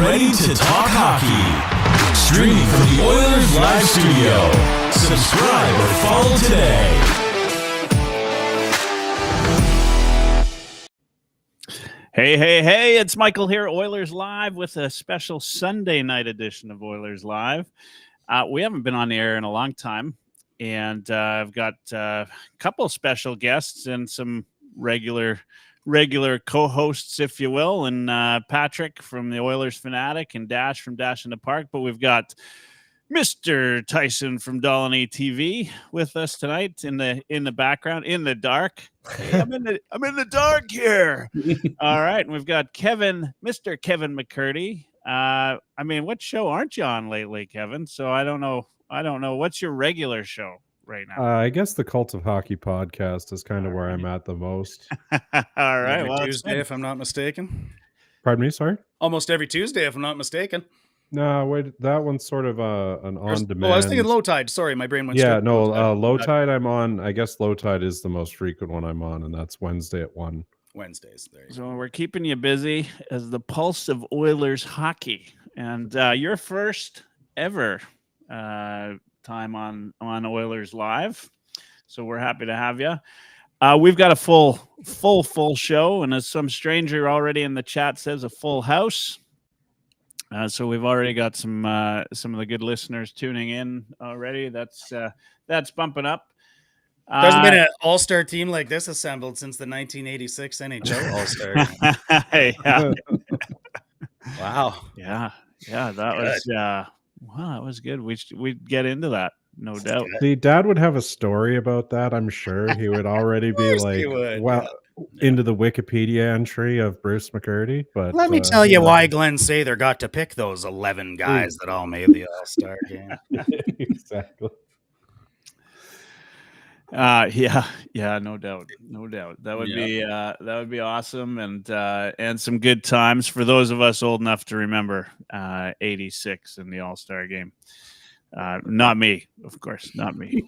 ready to talk hockey. Streaming from the Oilers Live Studio. Subscribe or follow today. Hey, it's Michael here, Oilers Live, with a special Sunday night edition of Oilers Live. We haven't been on the air in a long time, and I've got a couple special guests and some regular co-hosts, if you will, and Patrick from the Oilers Fanatic and Dash from Dash in the Park. But we've got Mr. Tyson from Dolynny TV with us tonight in the background, in the dark. Hey, I'm in the dark here. All right, and we've got Mr. Kevin McCurdy. What show aren't you on lately, Kevin? So I don't know. What's your regular show right now? I guess the Cult of Hockey podcast is kind of where I'm at the most. All right. Every Tuesday, if I'm not mistaken. Pardon me, sorry? Almost every Tuesday, if I'm not mistaken. No, wait, that one's sort of an on-demand. Oh, I was thinking Low Tide. Sorry, my brain went. Yeah, no, Low Tide I'm on. I guess Low Tide is the most frequent one I'm on, and that's Wednesday at 1. Wednesdays. There you So go. we're keeping you busy as the pulse of Oilers hockey, and your first ever time on Oilers Live. So we're happy to have you. We've got a full show, and as some stranger already in the chat says, a full house. So we've already got some of the good listeners tuning in already. That's bumping up. There's been an all-star team like this assembled since the 1986 NHL All-Star. Yeah. Wow. Yeah. That was that was good. We'd get into that, no doubt. See, Dad would have a story about that. I'm sure he would already be like, into the Wikipedia entry of Bruce McCurdy. But let me tell you why Glenn Sather got to pick those 11 guys that all made the All-Star game. Exactly. Yeah, no doubt. That would be awesome, and some good times for those of us old enough to remember 86 in the All-Star game. Not me, of course, not me.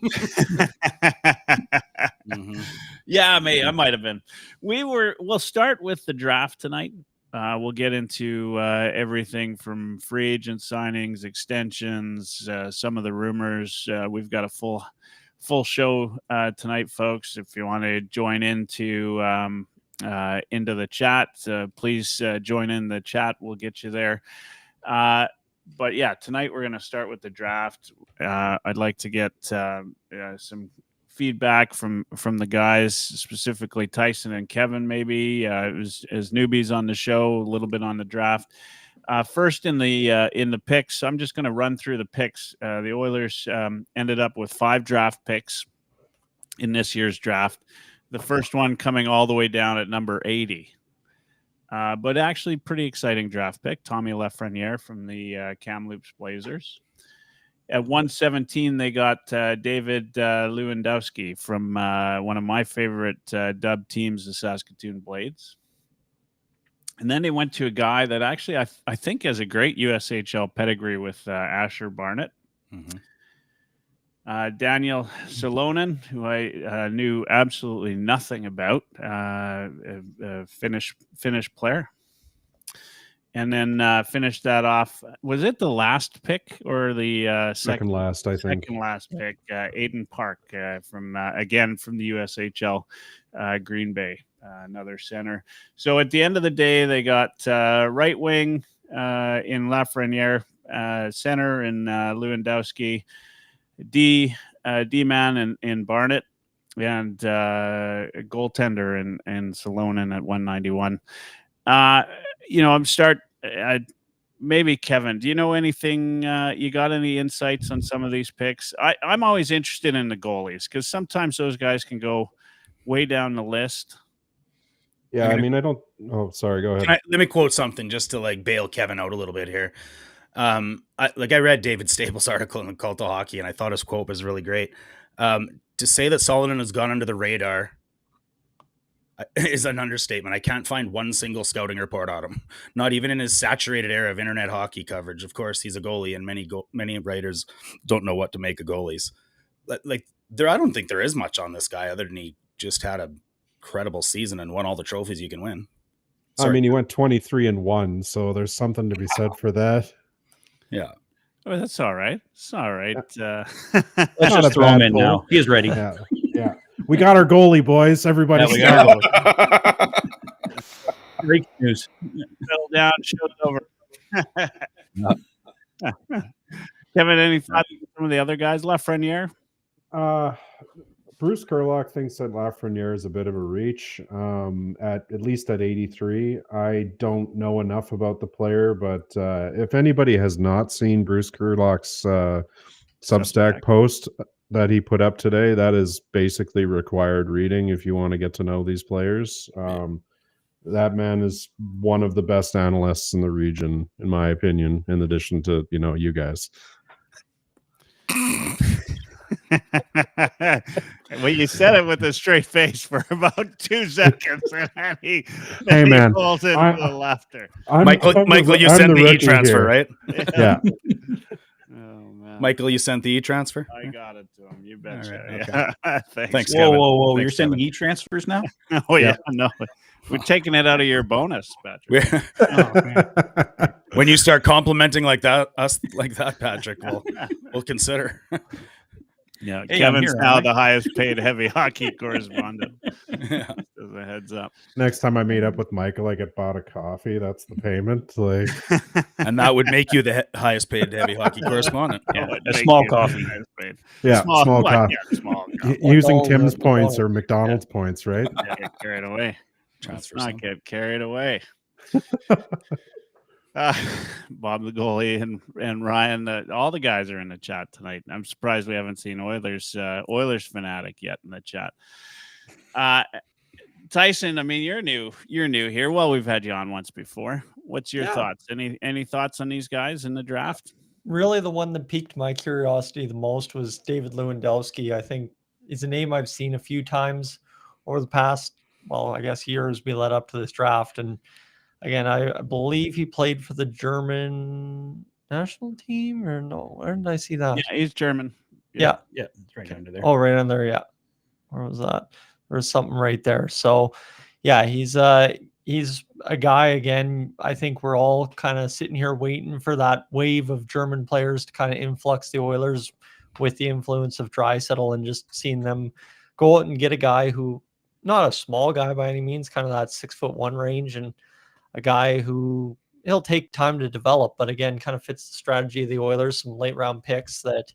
Mm-hmm. Yeah, I might have been. We'll start with the draft tonight. We'll get into everything from free agent signings, extensions, some of the rumors. We've got a full show tonight, folks. If you want to join into the chat, please join in the chat. We'll get you there. But yeah, tonight we're going to start with the draft. I'd like to get some feedback from the guys, specifically Tyson and Kevin, maybe as newbies on the show, a little bit on the draft. First in the picks, I'm just going to run through the picks. The Oilers ended up with 5 draft picks in this year's draft. The first one coming all the way down at number 80. But actually pretty exciting draft pick, Tommy Lafreniere from the Kamloops Blazers. At 117, they got David Lewandowski from one of my favorite dub teams, the Saskatoon Blades. And then they went to a guy that actually I think has a great USHL pedigree with Asher Barnett. Mm-hmm. Daniel Salonen, who I knew absolutely nothing about, a Finnish player. And then finished that off. Was it the last pick or the second last? I think second last pick. Aiden Park from the USHL, Green Bay, another center. So at the end of the day, they got right wing in Lafreniere, center in Lewandowski, D man in Barnett, and a goaltender in Salonen at 191. Maybe Kevin, do you know anything? You got any insights on some of these picks? I'm always interested in the goalies because sometimes those guys can go way down the list. Yeah, I don't. Oh, sorry. Go ahead. Let me quote something just to bail Kevin out a little bit here. I read David Staples' article in the Cult of Hockey, and I thought his quote was really great. To say that Solonen has gone under the radar is an understatement. I can't find one single scouting report on him, not even in his saturated era of internet hockey coverage. Of course, he's a goalie, and many writers don't know what to make of goalies. I don't think there is much on this guy other than he just had a credible season and won all the trophies you can win. I mean, he went 23-1, so there's something to be said for that. Yeah. Oh, that's all right. It's all right. Let's just throw him in now. He is ready. Yeah. We got our goalie, boys. Everybody, we got our goalie. Great news. Settle down. Show it over. Kevin, any thoughts on some of the other guys? Lafreniere? Bruce Kurlock thinks that Lafreniere is a bit of a reach. At least at 83, I don't know enough about the player, but if anybody has not seen Bruce Kurlock's Substack post that he put up today, that is basically required reading if you want to get to know these players. That man is one of the best analysts in the region, in my opinion, in addition to, you guys. Well, you said it with a straight face for about 2 seconds, and then he falls into the laughter. Michael, you sent the e-transfer, right? Yeah. Oh, man. Michael, you sent the e-transfer? I got it to him. You betcha. Right, okay. Thanks. Whoa. Thanks, You're sending e-transfers now? Oh, yeah. No. We're taking it out of your bonus, Patrick. When you start complimenting us like that, Patrick, we'll consider. Yeah, hey, Kevin's now the highest paid heavy hockey correspondent. Yeah. As a heads up. Next time I meat up with Michael, I get bought a coffee. That's the payment. And that would make you the highest paid heavy hockey correspondent. Yeah, a small coffee. Yeah, small coffee. Yeah, small coffee. Using Tim's points or McDonald's points, right? Get carried away. Let's not get carried away. Bob the goalie and Ryan, all the guys are in the chat tonight. I'm surprised we haven't seen Oilers Fanatic yet in the chat. Tyson, I mean, you're new here. Well, we've had you on once before. What's your thoughts? Any thoughts on these guys in the draft? Really, the one that piqued my curiosity the most was David Lewandowski. I think is a name I've seen a few times over the past, I guess years we led up to this draft. And again, I believe he played for the German national team, or no? Where did I see that? Yeah, he's German. Yeah. It's right under there. Oh, right under there. Yeah. Where was that? There's something right there. So, yeah, he's a guy. Again, I think we're all kind of sitting here waiting for that wave of German players to kind of influx the Oilers with the influence of Draisaitl, and just seeing them go out and get a guy who, not a small guy by any means, kind of that 6'1" range, and a guy who he'll take time to develop, but again, kind of fits the strategy of the Oilers, some late round picks that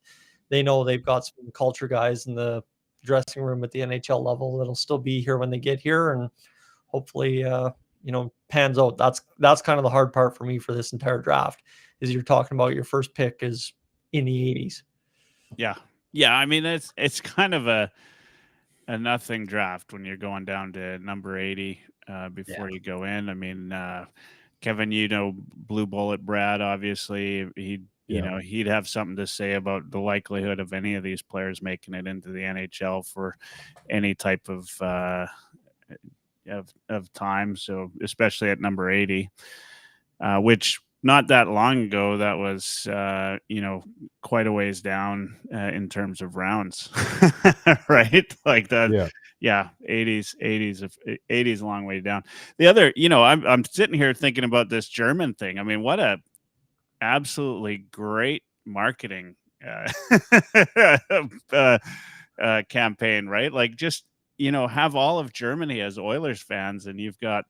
they know they've got some culture guys in the dressing room at the NHL level that'll still be here when they get here, and hopefully, pans out. That's kind of the hard part for me for this entire draft, is you're talking about your first pick is in the 80s. Yeah. I mean, it's kind of a nothing draft when you're going down to number 80 before you go in. I mean, Kevin, Blue Bullet Brad, obviously he'd have something to say about the likelihood of any of these players making it into the NHL for any type of time. So especially at number 80, which not that long ago, that was, quite a ways down in terms of rounds, right? Like that. Yeah. 80s a long way down. The other, I'm sitting here thinking about this German thing. I mean, what a absolutely great marketing campaign, right? Like, just, have all of Germany as Oilers fans, and you've got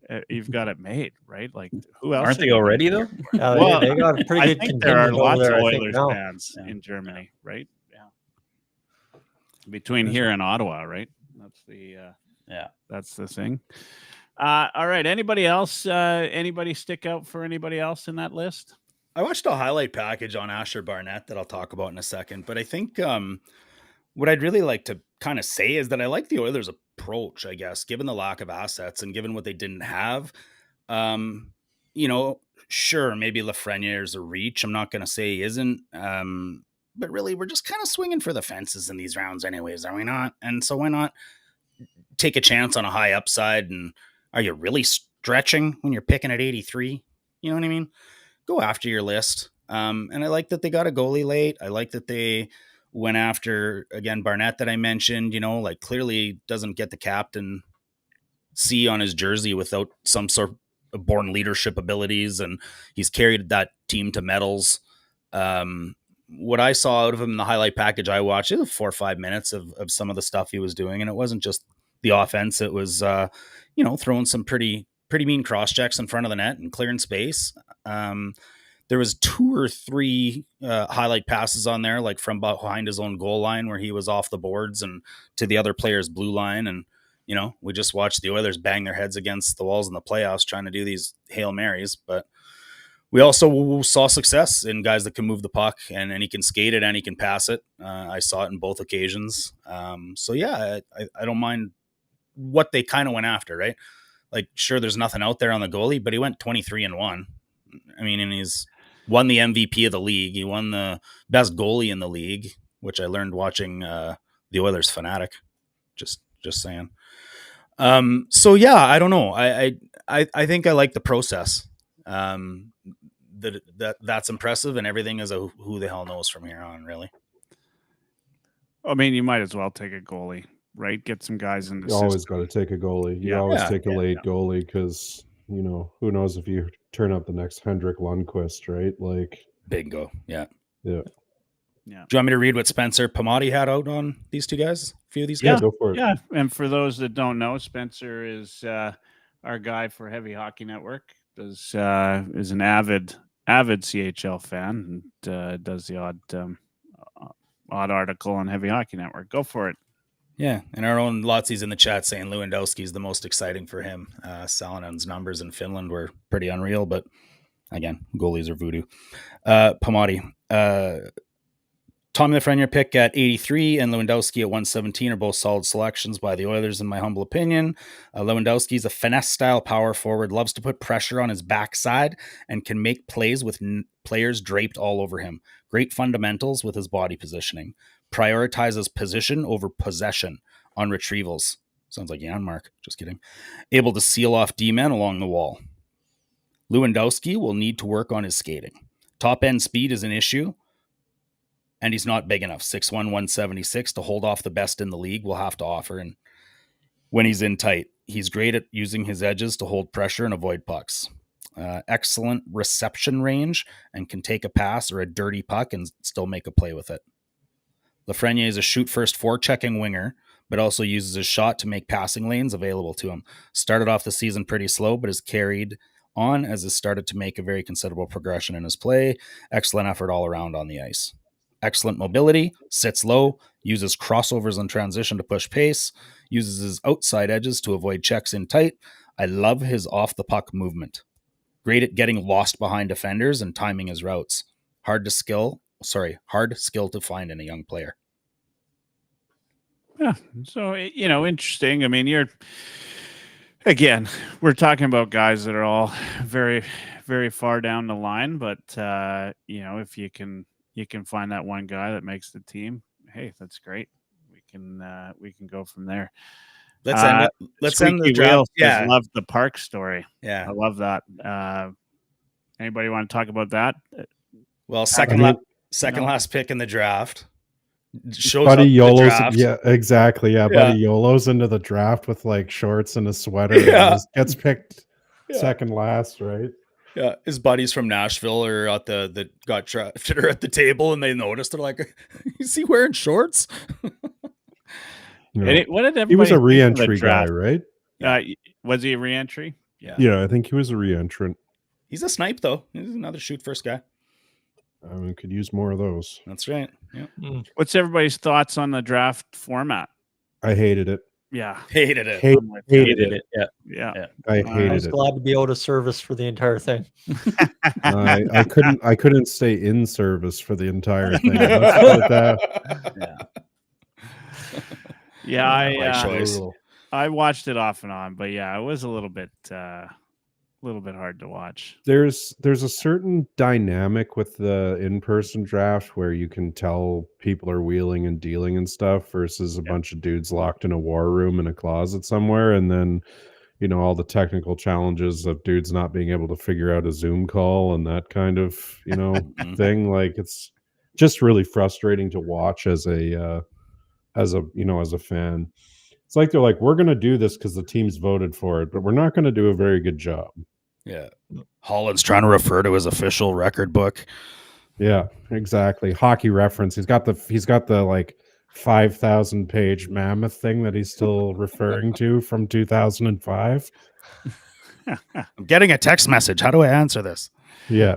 it made, right? Like, who else? Aren't they already though? Well, they got a pretty good I think there are lots of Oilers now. fans in Germany, right? Yeah. Between here and Ottawa, right? That's the thing. All right. Anybody else? Anybody stick out for anybody else in that list? I watched a highlight package on Asher Barnett that I'll talk about in a second, but I think what I'd really like to kind of say is that I like the Oilers' approach, I guess, given the lack of assets and given what they didn't have. Sure, maybe Lafreniere is a reach. I'm not going to say he isn't. But really, we're just kind of swinging for the fences in these rounds anyways, are we not? And so why not take a chance on a high upside? And are you really stretching when you're picking at 83? You know what I mean? Go after your list. And I like that they got a goalie late. I like that they went after, again, Barnett that I mentioned, clearly doesn't get the captain see on his jersey without some sort of born leadership abilities, and he's carried that team to medals. What I saw out of him in the highlight package I watched, it was 4 or 5 minutes of some of the stuff he was doing, and it wasn't just the offense. It was throwing some pretty mean cross checks in front of the net and clearing space. There was 2 or 3 highlight passes on there, like from behind his own goal line, where he was off the boards and to the other player's blue line. And, we just watched the Oilers bang their heads against the walls in the playoffs trying to do these Hail Marys. But we also saw success in guys that can move the puck, and he can skate it and he can pass it. I saw it in both occasions. I don't mind what they kind of went after, right? Like, sure, there's nothing out there on the goalie, but he went 23-1. I mean, and he's won the MVP of the league. He won the best goalie in the league, which I learned watching the Oilers Fanatic. Just saying. I don't know. I think I like the process. That's impressive, and everything is who the hell knows from here on, really. I mean, you might as well take a goalie, right? Get some guys in the You always got to take a goalie. You always take a late goalie because, who knows if you turn up the next Hendrik Lundqvist, right? Like, bingo. Yeah. Yeah. Do you want me to read what Spencer Pamati had out on these two guys? A few of these guys? Go for it. Yeah, and for those that don't know, Spencer is our guy for Heavy Hockey Network. Is an avid CHL fan and does the odd article on Heavy Hockey Network. Go for it. Yeah, and our own Lotzi's in the chat saying Lewandowski is the most exciting for him. Salinen's numbers in Finland were pretty unreal, but again, goalies are voodoo. Pamati. Tommy Lafreniere pick at 83 and Lewandowski at 117 are both solid selections by the Oilers, in my humble opinion. Lewandowski's a finesse-style power forward, loves to put pressure on his backside, and can make plays with players draped all over him. Great fundamentals with his body positioning. Prioritizes position over possession on retrievals. Sounds like Janmark. Just kidding. Able to seal off D-men along the wall. Lewandowski will need to work on his skating. Top-end speed is an issue, and he's not big enough. 6'1", 176 to hold off the best in the league will have to offer. And when he's in tight, he's great at using his edges to hold pressure and avoid pucks. Excellent reception range and can take a pass or a dirty puck and still make a play with it. Lafreniere is a shoot-first forechecking winger, but also uses his shot to make passing lanes available to him. Started off the season pretty slow, but has carried on as has started to make a very considerable progression in his play. Excellent effort all around on the ice. Excellent mobility, sits low, uses crossovers and transition to push pace, uses his outside edges to avoid checks in tight. I love his off-the-puck movement. Great at getting lost behind defenders and timing his routes. Hard skill to find in a young player. Yeah, so, interesting. I mean, we're talking about guys that are all very, very far down the line, but, if you can find that one guy that makes the team, hey, that's great. We can go from there. Let's end the draft. Yeah, love the Park story. Yeah, I love that. Anybody want to talk about that? Well, second last pick in the draft. Shows Buddy YOLO's, draft. Yeah, exactly. Yeah, Buddy YOLO's into the draft with like shorts and a sweater. Yeah, and gets picked second last, right? Yeah, his buddies from Nashville are at that got drafted are at the table, and they noticed. They're like, "Is he wearing shorts?" No. What did everybody? He was a re-entry guy, right? Was he a re-entry? Yeah, I think he was a re-entrant. He's a snipe, though. He's another shoot first guy. We could use more of those. That's right. Yeah. What's everybody's thoughts on the draft format? I hated it. Yeah, hated it. Hated it. Yeah. I hated it. I was glad to be out of service for the entire thing. I couldn't stay in service for the entire thing. Let's put it that. Yeah, I watched it off and on, but yeah, it was a little bit hard to watch. There's a certain dynamic with the in-person draft where you can tell people are wheeling and dealing and stuff versus a bunch of dudes locked in a war room in a closet somewhere, and then all the technical challenges of dudes not being able to figure out a Zoom call and that kind of thing. Like, it's just really frustrating to watch as a fan. It's like they're like, we're going to do this because the teams voted for it, but we're not going to do a very good job. Yeah. Holland's trying to refer to his official record book. Yeah, exactly. Hockey Reference. He's got the like 5,000 page mammoth thing that he's still referring to from 2005. I'm getting a text message. How do I answer this? Yeah.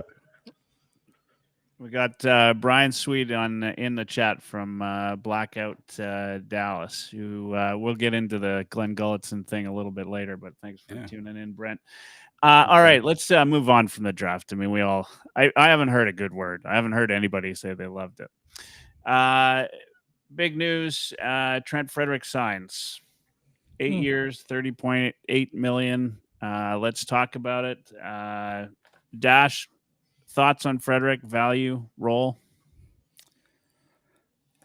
We got Brian Sweet in the chat from Blackout Dallas, who we'll get into the Glen Gulutzan thing a little bit later, but thanks for tuning in, Brent. All right, let's move on from the draft. I mean, I haven't heard a good word. I haven't heard anybody say they loved it. Big news, Trent Frederic signs 8 years, $30.8 million. Let's talk about it. Dash, thoughts on Frederic, value, role?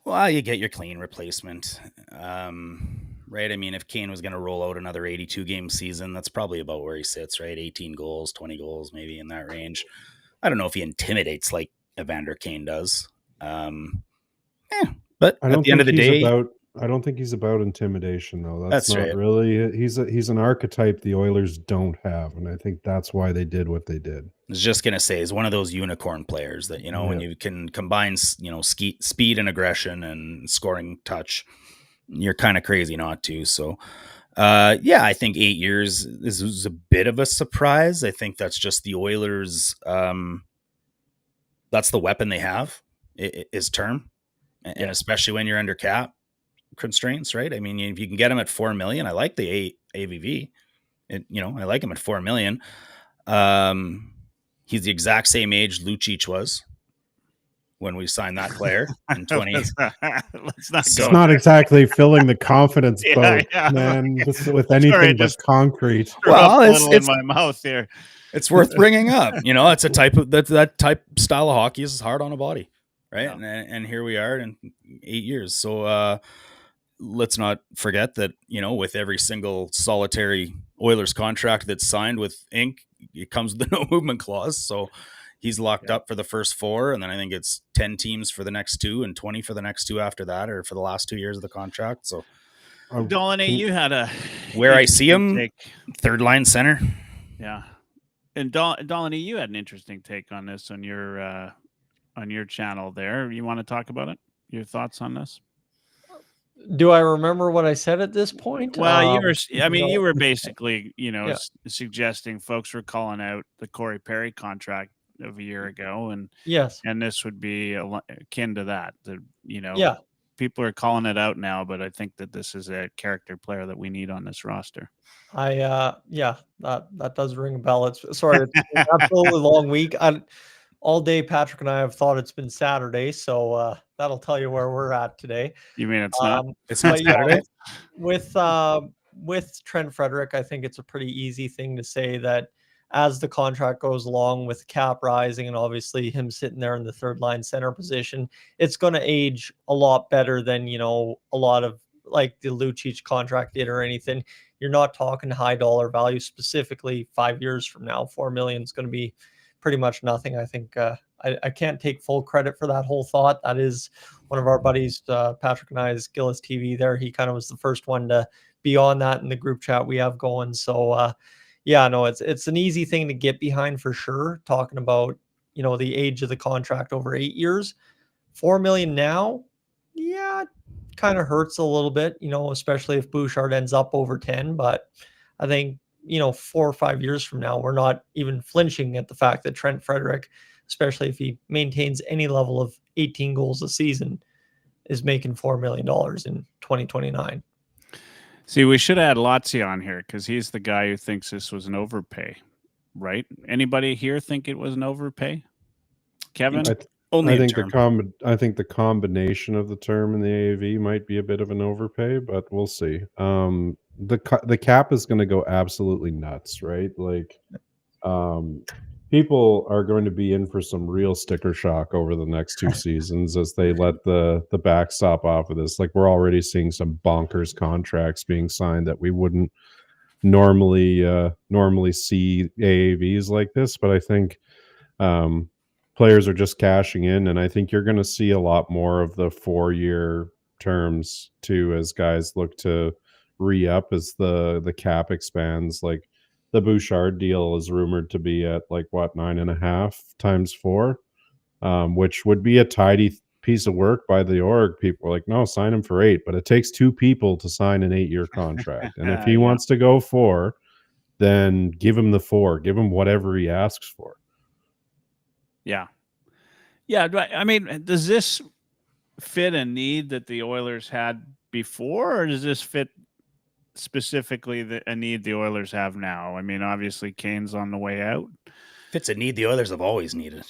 Well, you get your clean replacement, right? I mean, if Kane was going to roll out another 82-game season, that's probably about where he sits, right? 18 goals, 20 goals, maybe in that range. I don't know if he intimidates like Evander Kane does. But at the end of the day, I don't think he's about intimidation, though. That's not right. really. He's an archetype the Oilers don't have, and I think that's why they did what they did. I was just gonna say, he's one of those unicorn players that when you can combine speed and aggression and scoring touch, you're kind of crazy not to. So, I think 8 years is a bit of a surprise. I think that's just the Oilers. That's the weapon they have is term, and especially when you're under cap constraints, right? I mean, if you can get him at $4 million, I like the AVV. I like him at $4 million. He's the exact same age Lucic was when we signed that player in 20. Let's not It's go. not exactly filling the confidence boat, man. With anything but concrete. Well, it's it's in my mouth here. It's worth bringing up. It's a type of that type style of hockey is hard on a body, right? Yeah. And here we are in 8 years. So let's not forget that with every single solitary Oilers contract that's signed with ink, it comes with the no movement clause. So he's locked up for the first 4, and then I think it's 10 teams for the next 2 and 20 for the next 2 after that, or for the last 2 years of the contract. So Dolynny, you had where I see him, take. third line center. Yeah. And Dolynny, you had an interesting take on this on your channel there. You want to talk about it? Your thoughts on this? Do I remember what I said at this point? Well, you were basically, suggesting folks were calling out the Corey Perry contract of a year ago, and yes, and this would be akin to that. People are calling it out now, but I think that this is a character player that we need on this roster. That does ring a bell. It's an absolutely long week. All day, Patrick and I have thought it's been Saturday, so that'll tell you where we're at today. You mean it's not? It's not Saturday. With Trent Frederic, I think it's a pretty easy thing to say that as the contract goes along with cap rising and obviously him sitting there in the third line center position, it's going to age a lot better than a lot of like the Lucic contract did or anything. You're not talking high dollar value, specifically 5 years from now. $4 million is going to be pretty much nothing. I think I can't take full credit for that whole thought. That is one of our buddies, Patrick and I's Gillis TV there. He kind of was the first one to be on that in the group chat we have going. So it's an easy thing to get behind for sure. Talking about, the age of the contract over 8 years, $4 million now. Yeah, kind of hurts a little bit, especially if Bouchard ends up over 10, but I think, 4 or 5 years from now, we're not even flinching at the fact that Trent Frederic, especially if he maintains any level of 18 goals a season, is making $4 million in 2029. See, we should add Lotzi on here because he's the guy who thinks this was an overpay, right? Anybody here think it was an overpay? Kevin? I think the combination of the term and the AAV might be a bit of an overpay, but we'll see. The cap is going to go absolutely nuts, right? Like, people are going to be in for some real sticker shock over the next 2 seasons as they let the backstop off of this. Like, we're already seeing some bonkers contracts being signed that we wouldn't normally see AAVs like this. But I think players are just cashing in, and I think you're going to see a lot more of the 4-year terms too as guys look to re-up as the cap expands. Like the Bouchard deal is rumored to be at like what 9.5 times 4, which would be a tidy piece of work by the org. People are like, no, sign him for 8, but it takes 2 people to sign an 8-year contract, and if he wants to go 4, then give him the 4, give him whatever he asks for. Yeah. I mean, does this fit a need that the Oilers had before, or does this fit specifically a need the Oilers have now? I mean, obviously Kane's on the way out. Fits a need the Oilers have always needed.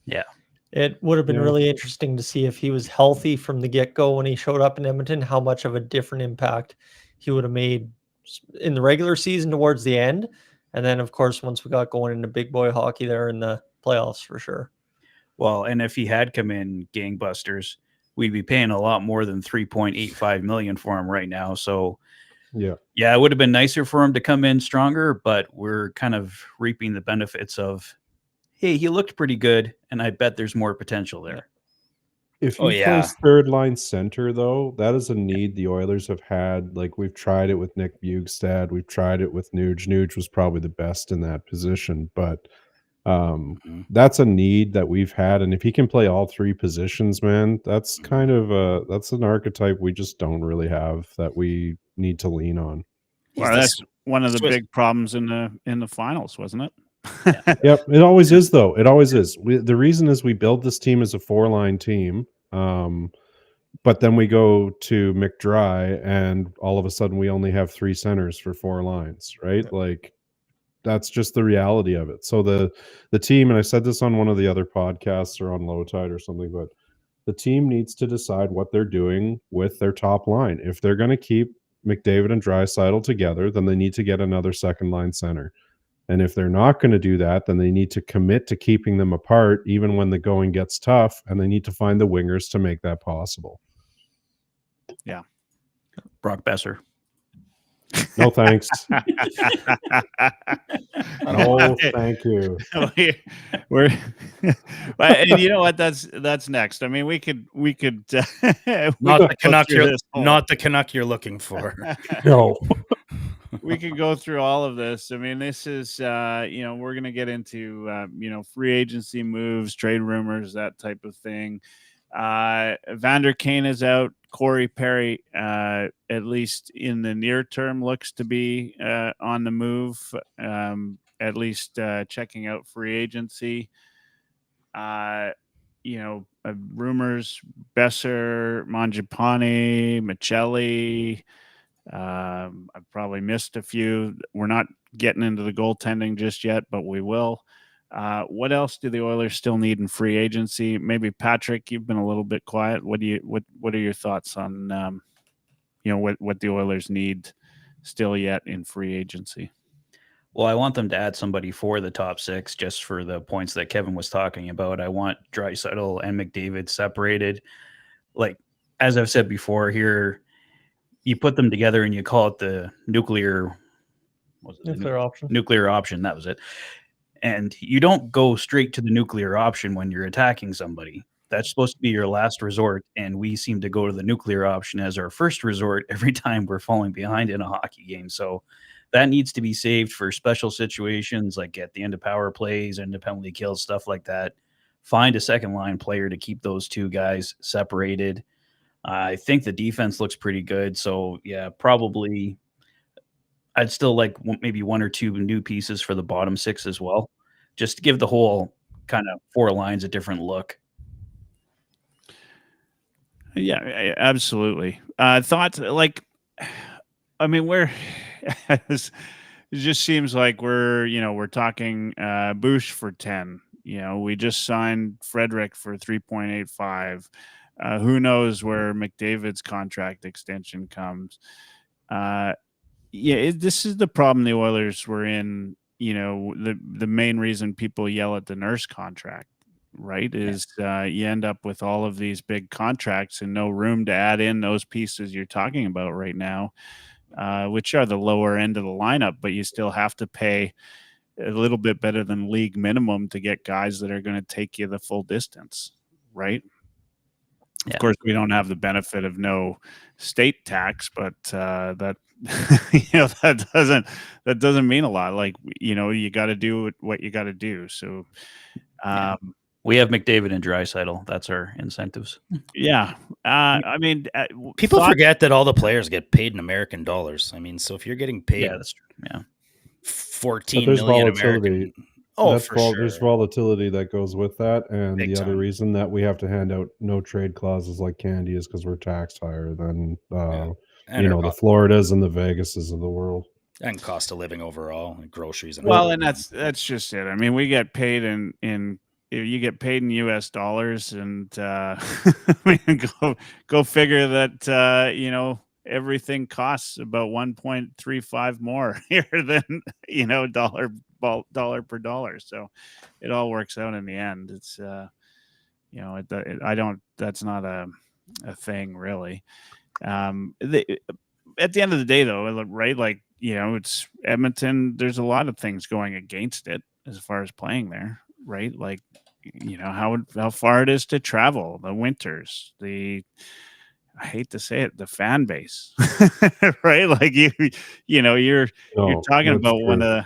Yeah. It would have been really interesting to see if he was healthy from the get-go when he showed up in Edmonton, how much of a different impact he would have made in the regular season towards the end. And then, of course, once we got going into big boy hockey there in the playoffs, for sure. Well, and if he had come in gangbusters, we'd be paying a lot more than $3.85 million for him right now. So, yeah, it would have been nicer for him to come in stronger, but we're kind of reaping the benefits of, hey, he looked pretty good, and I bet there's more potential there. If you place third line center, though, that is a need the Oilers have had. Like, we've tried it with Nick Bjugstad, we've tried it with Nuge. Nuge was probably the best in that position, but that's a need that we've had. And if he can play all 3 positions, man, that's kind of that's an archetype we just don't really have that we need to lean on. Well, that's one of the big problems in the finals, wasn't it? Yep, it always is, though. It always is. The reason is we build this team as a 4-line team, but then we go to McDry, and all of a sudden we only have 3 centers for 4 lines, right? Like, that's just the reality of it. So the team, and I said this on one of the other podcasts or on Low Tide or something, but the team needs to decide what they're doing with their top line. If they're going to keep McDavid and Draisaitl together, then they need to get another second-line center. And if they're not going to do that, then they need to commit to keeping them apart even when the going gets tough, and they need to find the wingers to make that possible. Yeah. Brock Boeser. No thanks. No, thank you. We're and you know what? That's next. I mean, we could not the Canuck you're looking for. No. We could go through all of this. I mean, this is we're going to get into free agency moves, trade rumors, that type of thing. Evander Kane is out. Corey Perry, at least in the near term, looks to be on the move, at least checking out free agency. Rumors, Boeser, Mangiapane, Maccelli. I've probably missed a few. We're not getting into the goaltending just yet, but we will. What else do the Oilers still need in free agency? Maybe Patrick, you've been a little bit quiet. What are your thoughts on what the Oilers need still yet in free agency? Well, I want them to add somebody for the top 6, just for the points that Kevin was talking about. I want Draisaitl and McDavid separated. Like, as I've said before here, you put them together and you call it the nuclear option. Nuclear option. That was it. And you don't go straight to the nuclear option when you're attacking somebody. That's supposed to be your last resort. And we seem to go to the nuclear option as our first resort every time we're falling behind in a hockey game. So that needs to be saved for special situations, like at the end of power plays and the penalty kills, stuff like that. Find a second line player to keep those 2 guys separated. I think the defense looks pretty good. So yeah, probably I'd still like maybe 1 or 2 new pieces for the bottom 6 as well, just to give the whole kind of 4 lines a different look. Yeah, absolutely. Thoughts like, I mean, it just seems like we're talking Bouch for 10. We just signed Frederic for 3.85. Who knows where McDavid's contract extension comes? This is the problem the Oilers were in. The main reason people yell at the Nurse contract, right, is you end up with all of these big contracts and no room to add in those pieces you're talking about right now, which are the lower end of the lineup, but you still have to pay a little bit better than league minimum to get guys that are going to take you the full distance, right? Of course, we don't have the benefit of no state tax, but that that doesn't mean a lot. Like, you got to do what you got to do. So, we have McDavid and Draisaitl. That's our incentives. Yeah, I mean, people forget that all the players get paid in American dollars. I mean, so if you're getting paid, that's true. Yeah, 14 million American. There's volatility that goes with that, and Big the time. other reason that we have to hand out no trade clauses like candy is because we're taxed higher than the Floridas and the Vegases of the world, and cost of living overall, and groceries. And and that's just it. I mean, we get paid in you get paid in U.S. dollars, and go figure that everything costs about 1.35 more here than dollar per dollar. So it all works out in the end. It's that's not a thing really. At the end of the day though, right? Like, it's Edmonton. There's a lot of things going against it as far as playing there, right? Like, how far it is to travel, the winters, I hate to say it, the fan base, right? Like you're talking about true. One of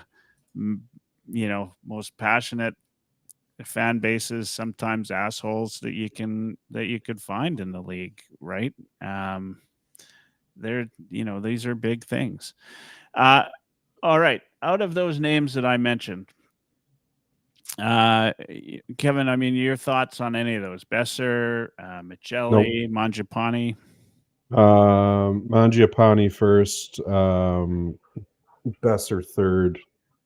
the most passionate fan bases, sometimes assholes that you could find in the league, right? These are big things. All right, out of those names that I mentioned, Kevin, I mean, your thoughts on any of those? Boeser, Maccelli, Mangiapane? Mangiapane first, Boeser third,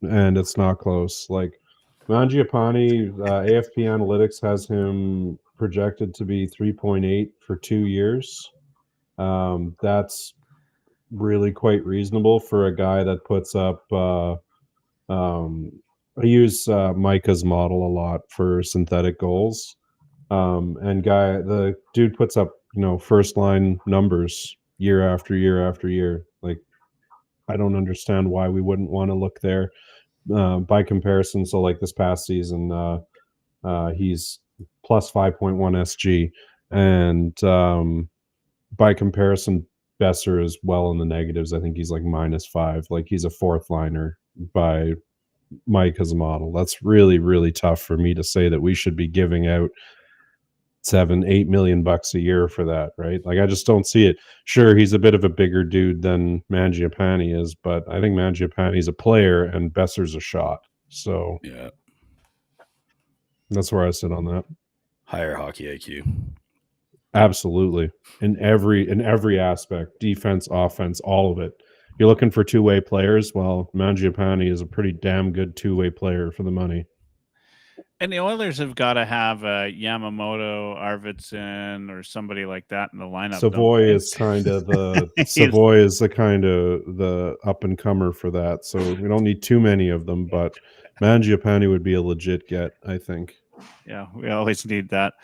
and it's not close. Like, Mangiapane, AFP Analytics has him projected to be 3.8 for 2 years. That's really quite reasonable for a guy that puts up I use Micah's model a lot for synthetic goals. And the dude puts up, first line numbers year after year after year. Like, I don't understand why we wouldn't want to look there. By comparison, so like this past season, he's plus 5.1 SG. And by comparison, Boeser is well in the negatives. I think he's like -5. Like, he's a fourth liner by Mike as a model. That's really, really tough for me to say that we should be giving out $7-8 million a year for that, right? Like, I just don't see it. Sure, he's a bit of a bigger dude than Mangiapane is, but I think Mangiapane's a player and Boeser's a shot. So yeah, that's where I sit on that. Higher hockey IQ. Absolutely. In every aspect, defense, offense, all of it. You're looking for two-way players. Well, Mangiapane is a pretty damn good two-way player for the money. And the Oilers have got to have Yamamoto, Arvidsson, or somebody like that in the lineup. Savoy is kind of the the up and comer for that. So we don't need too many of them, but Mangiapane would be a legit get, I think. Yeah, we always need that.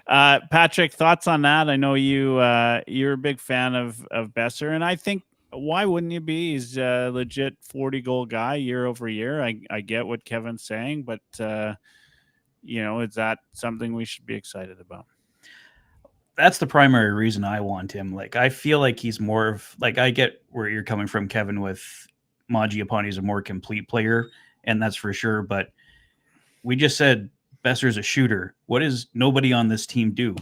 Patrick, thoughts on that? I know you're a big fan of Boeser, and I think, why wouldn't you be? He's a legit 40-goal guy year over year. I get what Kevin's saying, but is that something we should be excited about? That's the primary reason I want him. Like, I feel like he's more of, like, I get where you're coming from, Kevin, with Mangiapane is a more complete player, and that's for sure. But we just said Boeser's a shooter. What does nobody on this team do?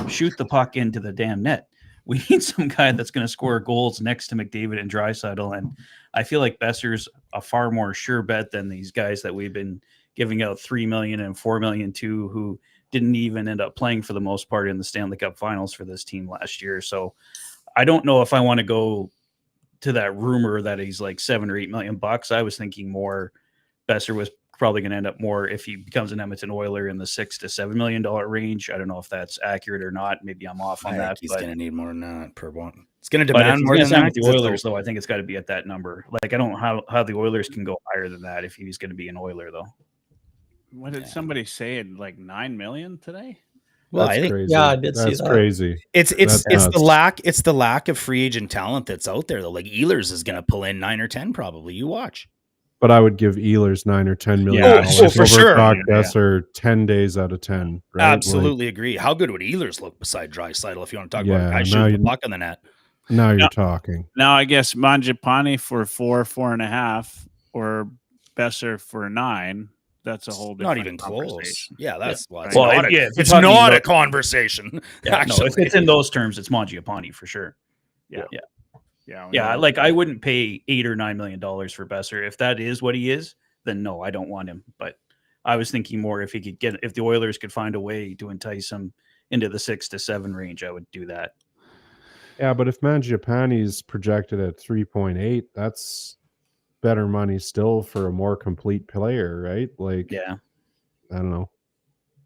Shoot the puck into the damn net. We need some guy that's going to score goals next to McDavid and Draisaitl, and I feel like Boeser's a far more sure bet than these guys that we've been giving out $3 million and $4 million to, who didn't even end up playing for the most part in the Stanley Cup Finals for this team last year. So I don't know if I want to go to that rumor that he's like $7 or $8 million. I was thinking more Boeser was probably going to end up more, if he becomes an Edmonton Oiler, in the $6 to $7 million range. I don't know if that's accurate or not. Maybe I'm off on that. He's going to need more than that per one. It's going to demand more than that. The Oilers, though, I think it's got to be at that number. Like, I don't know how the Oilers can go higher than that if he's going to be an Oiler, though. What did somebody say? It like $9 million today? Well, I think, yeah, I did see that. That's crazy. It's the lack of free agent talent that's out there though. Like, Ehlers is going to pull in 9 or 10 probably. You watch. But I would give Ehlers $9 or $10 million for over sure. Brock Boeser 10 days out of 10. Right? Absolutely agree. How good would Ehlers look beside Draisaitl if you want to talk about a guy now shooting the puck in the net? Now you're talking. Now I guess Mangiapane for 4.5, or Boeser for 9. That's a whole different Not even close. Yeah, that's Right. it's not a conversation. Yeah, no, if it's in those terms, it's Mangiapane for sure. Yeah. Like I wouldn't pay $8 or $9 million for Boeser. If that is what he is, then no, I don't want him. But I was thinking more if the Oilers could find a way to entice him into the 6 to 7 range, I would do that. Yeah, but if Mangiapane's projected at 3.8, that's better money still for a more complete player, right? Like, yeah, I don't know.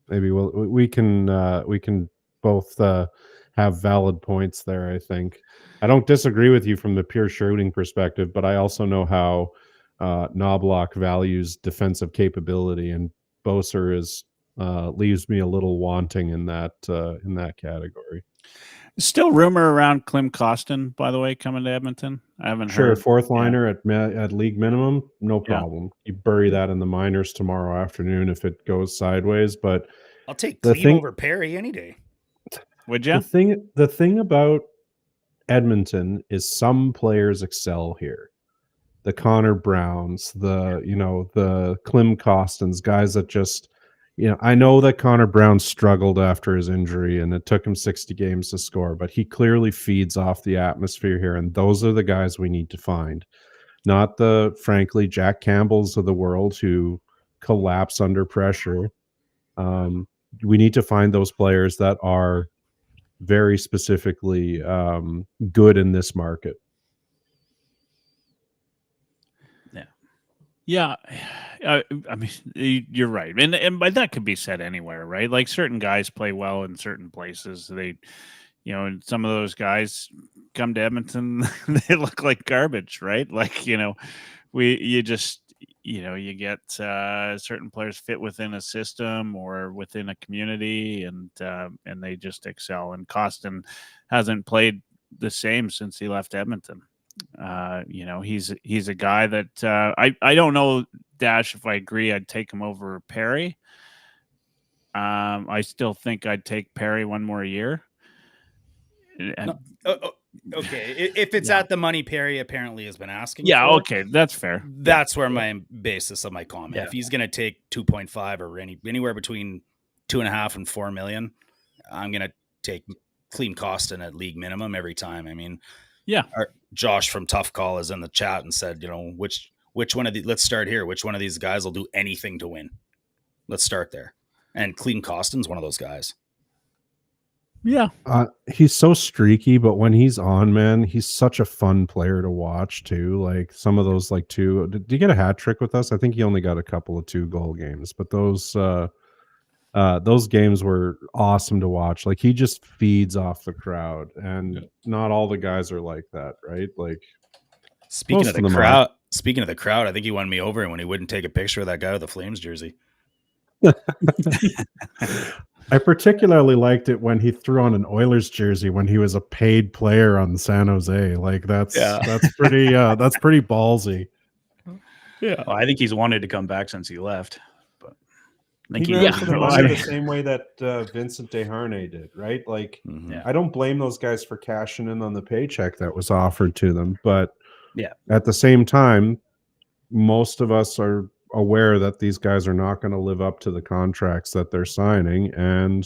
Maybe we can both have valid points there. I think I don't disagree with you from the pure shooting perspective, but I also know how Knobloch values defensive capability, and Boeser leaves me a little wanting in that category. Still rumor around Klim Kostin, by the way, coming to Edmonton. I haven't heard. Fourth liner at league minimum, no problem. You bury that in the minors tomorrow afternoon if it goes sideways. But I'll take Cleve over Perry any day. Would you? The thing about Edmonton is some players excel here. The Connor Browns, the Klim Kostins, guys that just, I know that Connor Brown struggled after his injury and it took him 60 games to score, but he clearly feeds off the atmosphere here. And those are the guys we need to find, not frankly, Jack Campbells of the world who collapse under pressure. We need to find those players that are very specifically good in this market. Yeah, I mean, you're right, and that could be said anywhere, right? Like certain guys play well in certain places. They, and some of those guys come to Edmonton, they look like garbage, right? Like you get certain players fit within a system or within a community, and they just excel. And Kostin hasn't played the same since he left Edmonton. He's a guy that I don't know, Dash, if I agree I'd take him over Perry. I still think I'd take Perry one more year. Okay, if it's at the money Perry apparently has been asking for, okay, that's fair. That's where my basis of my comment. If he's going to take 2.5 or anywhere between 2.5 and 4 million, I'm going to take Klim Kostin at league minimum every time. I mean, Josh from Tough Call is in the chat and said, which one of the, let's start here. Which one of these guys will do anything to win? Let's start there. And Klim Kostin's one of those guys. Yeah. He's so streaky, but when he's on, man, he's such a fun player to watch too. Like some of those, did you get a hat trick with us? I think he only got a couple of 2-goal games, but those games were awesome to watch. Like he just feeds off the crowd, and not all the guys are like that, right? Like speaking of the crowd, I think he won me over when he wouldn't take a picture of that guy with the Flames jersey. I particularly liked it when he threw on an Oilers jersey when he was a paid player on San Jose. Like that's pretty ballsy. Yeah, well, I think he's wanted to come back since he left. But I think the same way that Vincent Desharnais did, right? Like I don't blame those guys for cashing in on the paycheck that was offered to them, but at the same time, most of us are aware that these guys are not going to live up to the contracts that they're signing, and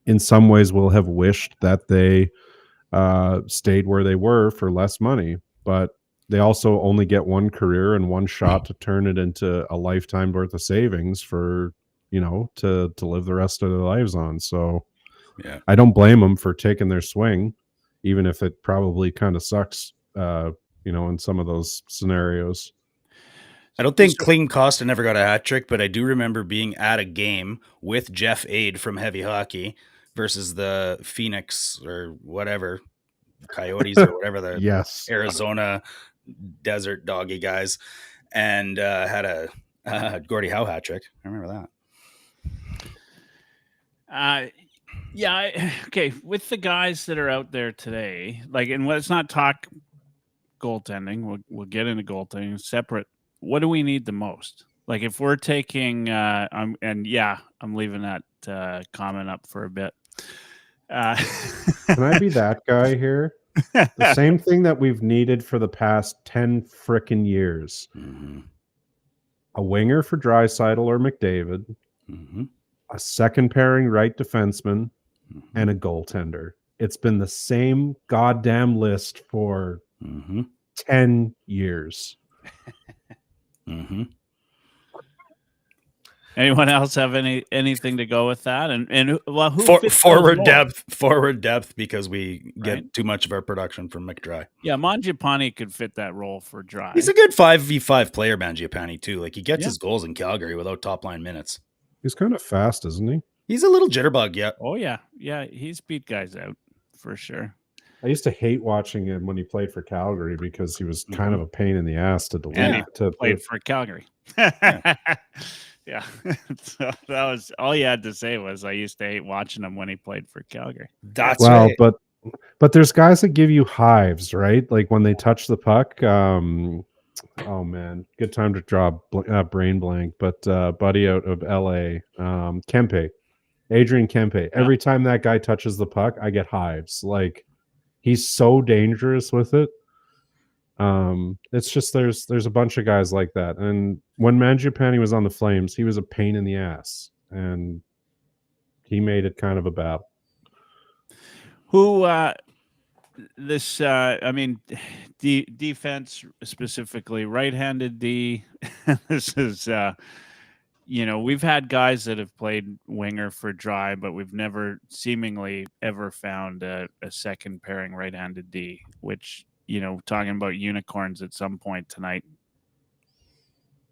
in some ways will have wished that they stayed where they were for less money, but they also only get one career and one shot to turn it into a lifetime worth of savings for to live the rest of their lives on. So I don't blame them for taking their swing, even if it probably kind of sucks in some of those scenarios. I don't think Klim Kostin ever got a hat trick, but I do remember being at a game with Jeff Aid from Heavy Hockey versus the Phoenix or whatever, Coyotes or whatever, the Arizona Desert Doggy guys, and had a Gordie Howe hat trick. I remember that. Okay. With the guys that are out there today, and let's not talk goaltending. We'll get into goaltending separate. What do we need the most? Like if we're taking, I'm leaving that comment up for a bit. Can I be that guy here? The same thing that we've needed for the past 10 frickin' years. Mm-hmm. A winger for Draisaitl or McDavid, Mm-hmm. a second pairing right defenseman, Mm-hmm. and a goaltender. It's been the same goddamn list for 10 years. Mm-hmm. Anyone else have anything to go with that? And well, who fits forward those depth because we get Right. too much of our production from McDry. Yeah, Mangiapane could fit that role for Dry. He's a good 5v5 player, Mangiapane, too. Like he gets Yeah. his goals in Calgary without top line minutes. He's kind of fast, isn't he? He's a little jitterbug, yeah. Oh yeah, he's beat guys out for sure. I used to hate watching him when he played for Calgary because he was kind of a pain in the ass to delete. And he to played for Calgary. Yeah. So that was all you had to say was I used to hate watching him when he played for Calgary. That's well, right. but there's guys that give you hives, right? Like when they touch the puck. Oh man, good time to draw brain blank. But buddy out of LA, Adrian Kempe. Every time that guy touches the puck, I get hives. Like he's so dangerous with it. It's just there's a bunch of guys like that. And when Mangiapane was on the Flames, he was a pain in the ass, and he made it kind of a battle. Who defense specifically, right-handed D. This is we've had guys that have played winger for Dry, but we've never seemingly ever found a second pairing right-handed D, which, talking about unicorns at some point tonight.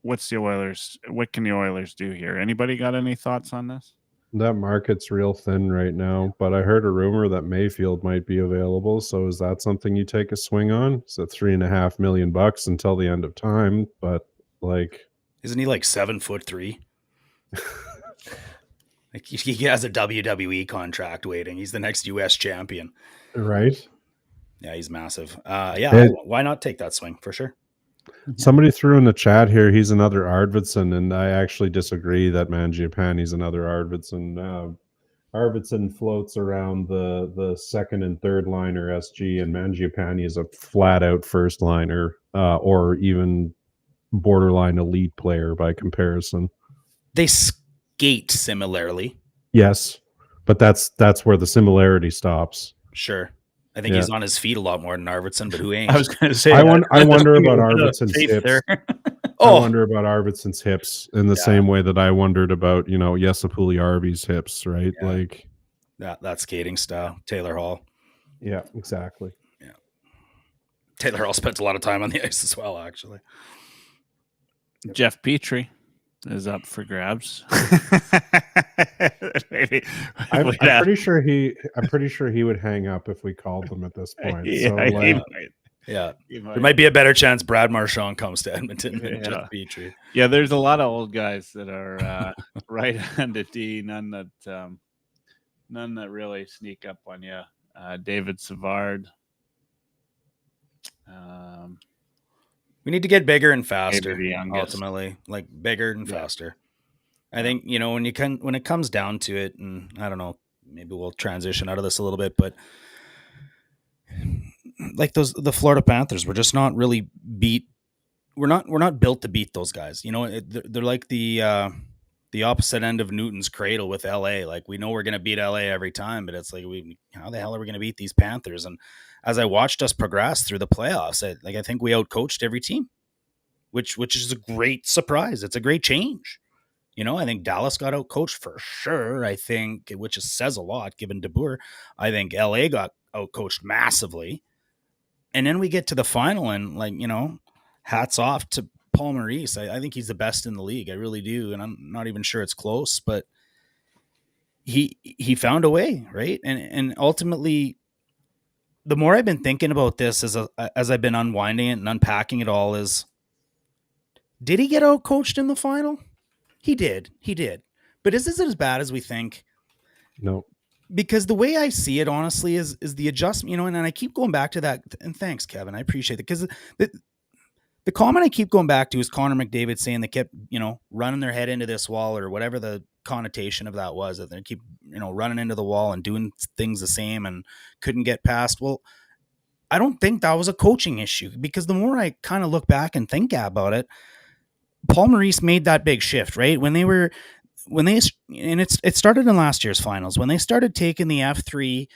What can the Oilers do here? Anybody got any thoughts on this? That market's real thin right now, but I heard a rumor that Mayfield might be available. So is that something you take a swing on? It's at $3.5 million until the end of time, but isn't he like 7'3"? Like he has a WWE contract waiting. He's the next US champion. Right? Yeah, he's massive. Why not take that swing for sure? Somebody threw in the chat here, he's another Arvidsson, and I actually disagree that Mangiapane's another Arvidsson. Arvidsson floats around the second and third liner SG, and Mangiapane is a flat out first liner, or even borderline elite player by comparison. They skate similarly. Yes, but that's where the similarity stops. Sure. I think he's on his feet a lot more than Arvidsson, but who ain't? I was going to say, I wonder about Arvidsson's hips. There. I wonder about Arvidsson's hips in the same way that I wondered about, Jesse Puljujärvi's hips, right? Yeah. Like that skating style, Taylor Hall. Yeah, exactly. Yeah. Taylor Hall spent a lot of time on the ice as well, actually. Jeff Petrie is up for grabs. Maybe I'm pretty sure he would hang up if we called them at this point. There might be a better chance Brad Marchand comes to Edmonton than Jeff Petrie. Yeah, there's a lot of old guys that are right-handed D, none that really sneak up on you. David Savard. We need to get bigger and faster. Ultimately, like bigger and faster. I think when it comes down to it, and I don't know, maybe we'll transition out of this a little bit, but like the Florida Panthers, we're just not really beat. We're not built to beat those guys. They're like the opposite end of Newton's cradle with LA. Like we know we're gonna beat LA every time, but it's like how the hell are we gonna beat these Panthers? And as I watched us progress through the playoffs, I think we outcoached every team, which is a great surprise. It's a great change. I think Dallas got outcoached for sure. I think, which says a lot given DeBoer. I think LA got outcoached massively. And then we get to the final and hats off to Paul Maurice. I think he's the best in the league. I really do. And I'm not even sure it's close, but he found a way, right? And ultimately, the more I've been thinking about this as I've been unwinding it and unpacking it all is, did he get outcoached in the final? He did. But is this as bad as we think? No. because the way I see it, honestly, is the adjustment, you know, and I keep going back to that. And thanks, Kevin. I appreciate it. Because the comment I keep going back to is Connor McDavid saying they kept, you know, running their head into this wall, or whatever the connotation of that was, that they keep, you know, running into the wall and doing things the same and couldn't get past. Well, I don't think that was a coaching issue, because the more I kind of look back and think about it, Paul Maurice made that big shift, right? It started in last year's finals, when they started taking the F3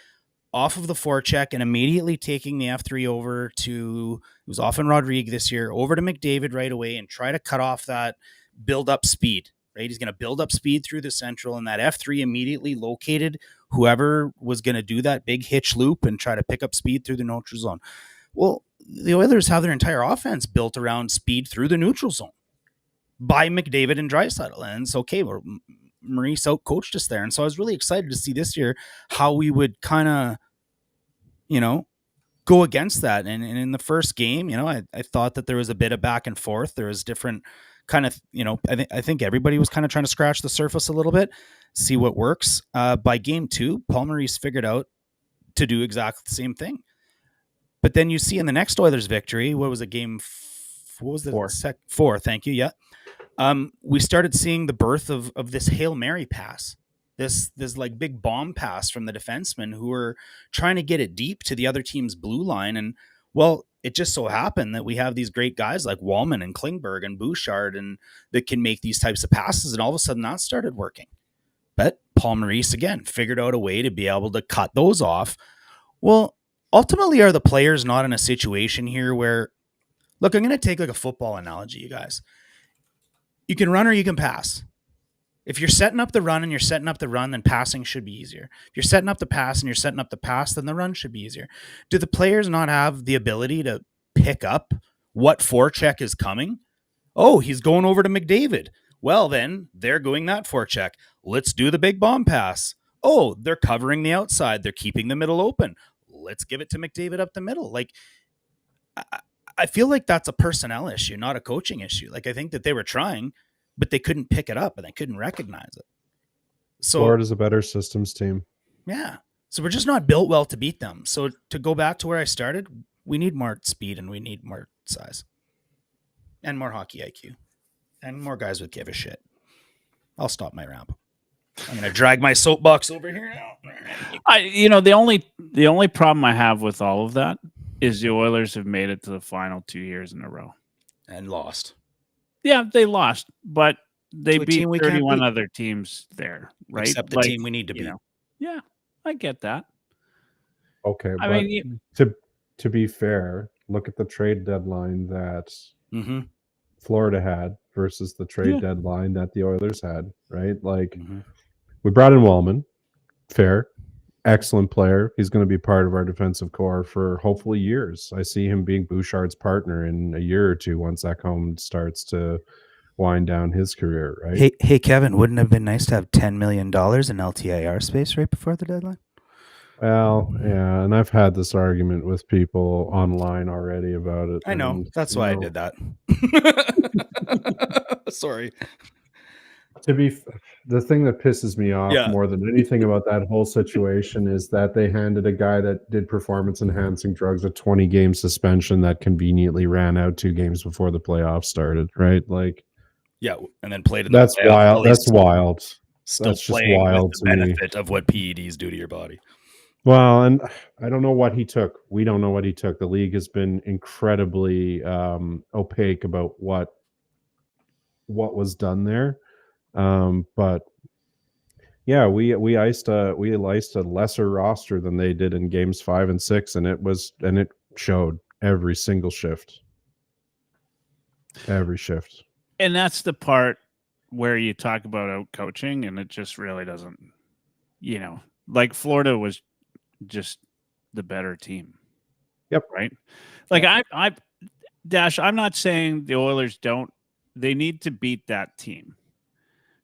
off of the forecheck and immediately taking the F3 over to, it was often Rodrigue this year, over to McDavid right away, and try to cut off that build up speed, right? He's going to build up speed through the central, and that F3 immediately located whoever was going to do that big hitch loop and try to pick up speed through the neutral zone. Well, the Oilers have their entire offense built around speed through the neutral zone by McDavid and Draisaitl. And it's okay, Maurice out-coached us there. And so I was really excited to see this year how we would kind of, you know, go against that. And in the first game, you know, I thought that there was a bit of back and forth. There was different kind of, you know, I think everybody was kind of trying to scratch the surface a little bit, see what works. By game 2, Paul Maurice figured out to do exactly the same thing. But then you see in the next Oilers victory, what was it, what was the 4? 4, thank you, yeah. We started seeing the birth of this Hail Mary pass, this like big bomb pass from the defensemen who were trying to get it deep to the other team's blue line. And well, it just so happened that we have these great guys like Wallman and Klingberg and Bouchard, and that can make these types of passes. And all of a sudden that started working. But Paul Maurice, again, figured out a way to be able to cut those off. Well, ultimately, are the players not in a situation here where, look, I'm going to take like a football analogy, you guys. You can run or you can pass. If you're setting up the run and you're setting up the run, then passing should be easier. If you're setting up the pass and you're setting up the pass, then the run should be easier. Do the players not have the ability to pick up what forecheck is coming? Oh, he's going over to McDavid. Well, then they're going that forecheck. Let's do the big bomb pass. Oh, they're covering the outside. They're keeping the middle open. Let's give it to McDavid up the middle. Like, I feel like that's a personnel issue, not a coaching issue. Like, I think that they were trying, but they couldn't pick it up and they couldn't recognize it. So Florida's a better systems team. Yeah. So we're just not built well to beat them. So to go back to where I started, we need more speed and we need more size and more hockey IQ and more guys would give a shit. I'll stop my rant. I'm going to drag my soapbox over here now. The only problem I have with all of that is the Oilers have made it to the final 2 years in a row and lost. Yeah, they lost, but they To a beat team we can't 31 beat. other teams there, right? Except the team we need to beat. Yeah, I get that. Okay, I but mean, to be fair, look at the trade deadline that Florida had versus the trade deadline that the Oilers had, right? Like, we brought in Wallman, fair, excellent player. He's going to be part of our defensive core for hopefully years. I see him being Bouchard's partner in a year or two once Ekholm starts to wind down his career, right? Hey, Kevin, wouldn't it have been nice to have $10 million in LTIR space right before the deadline? Well, yeah, and I've had this argument with people online already about it. I know. And, that's why I did that. Sorry. The thing that pisses me off more than anything about that whole situation is that they handed a guy that did performance enhancing drugs a 20-game suspension that conveniently ran out 2 games before the playoffs started, right? Like, yeah, and then played in that's the wild. That's wild. Still that's just playing wild with the to me. benefit of what PEDs do to your body. Well, and I don't know what he took. We don't know what he took. The league has been incredibly opaque about what was done there. But yeah, we iced a lesser roster than they did in games 5 and 6, and it showed every single shift. Every shift. And that's the part where you talk about out coaching, and it just really doesn't, like Florida was just the better team. Yep. Right. Like I'm not saying the Oilers they need to beat that team.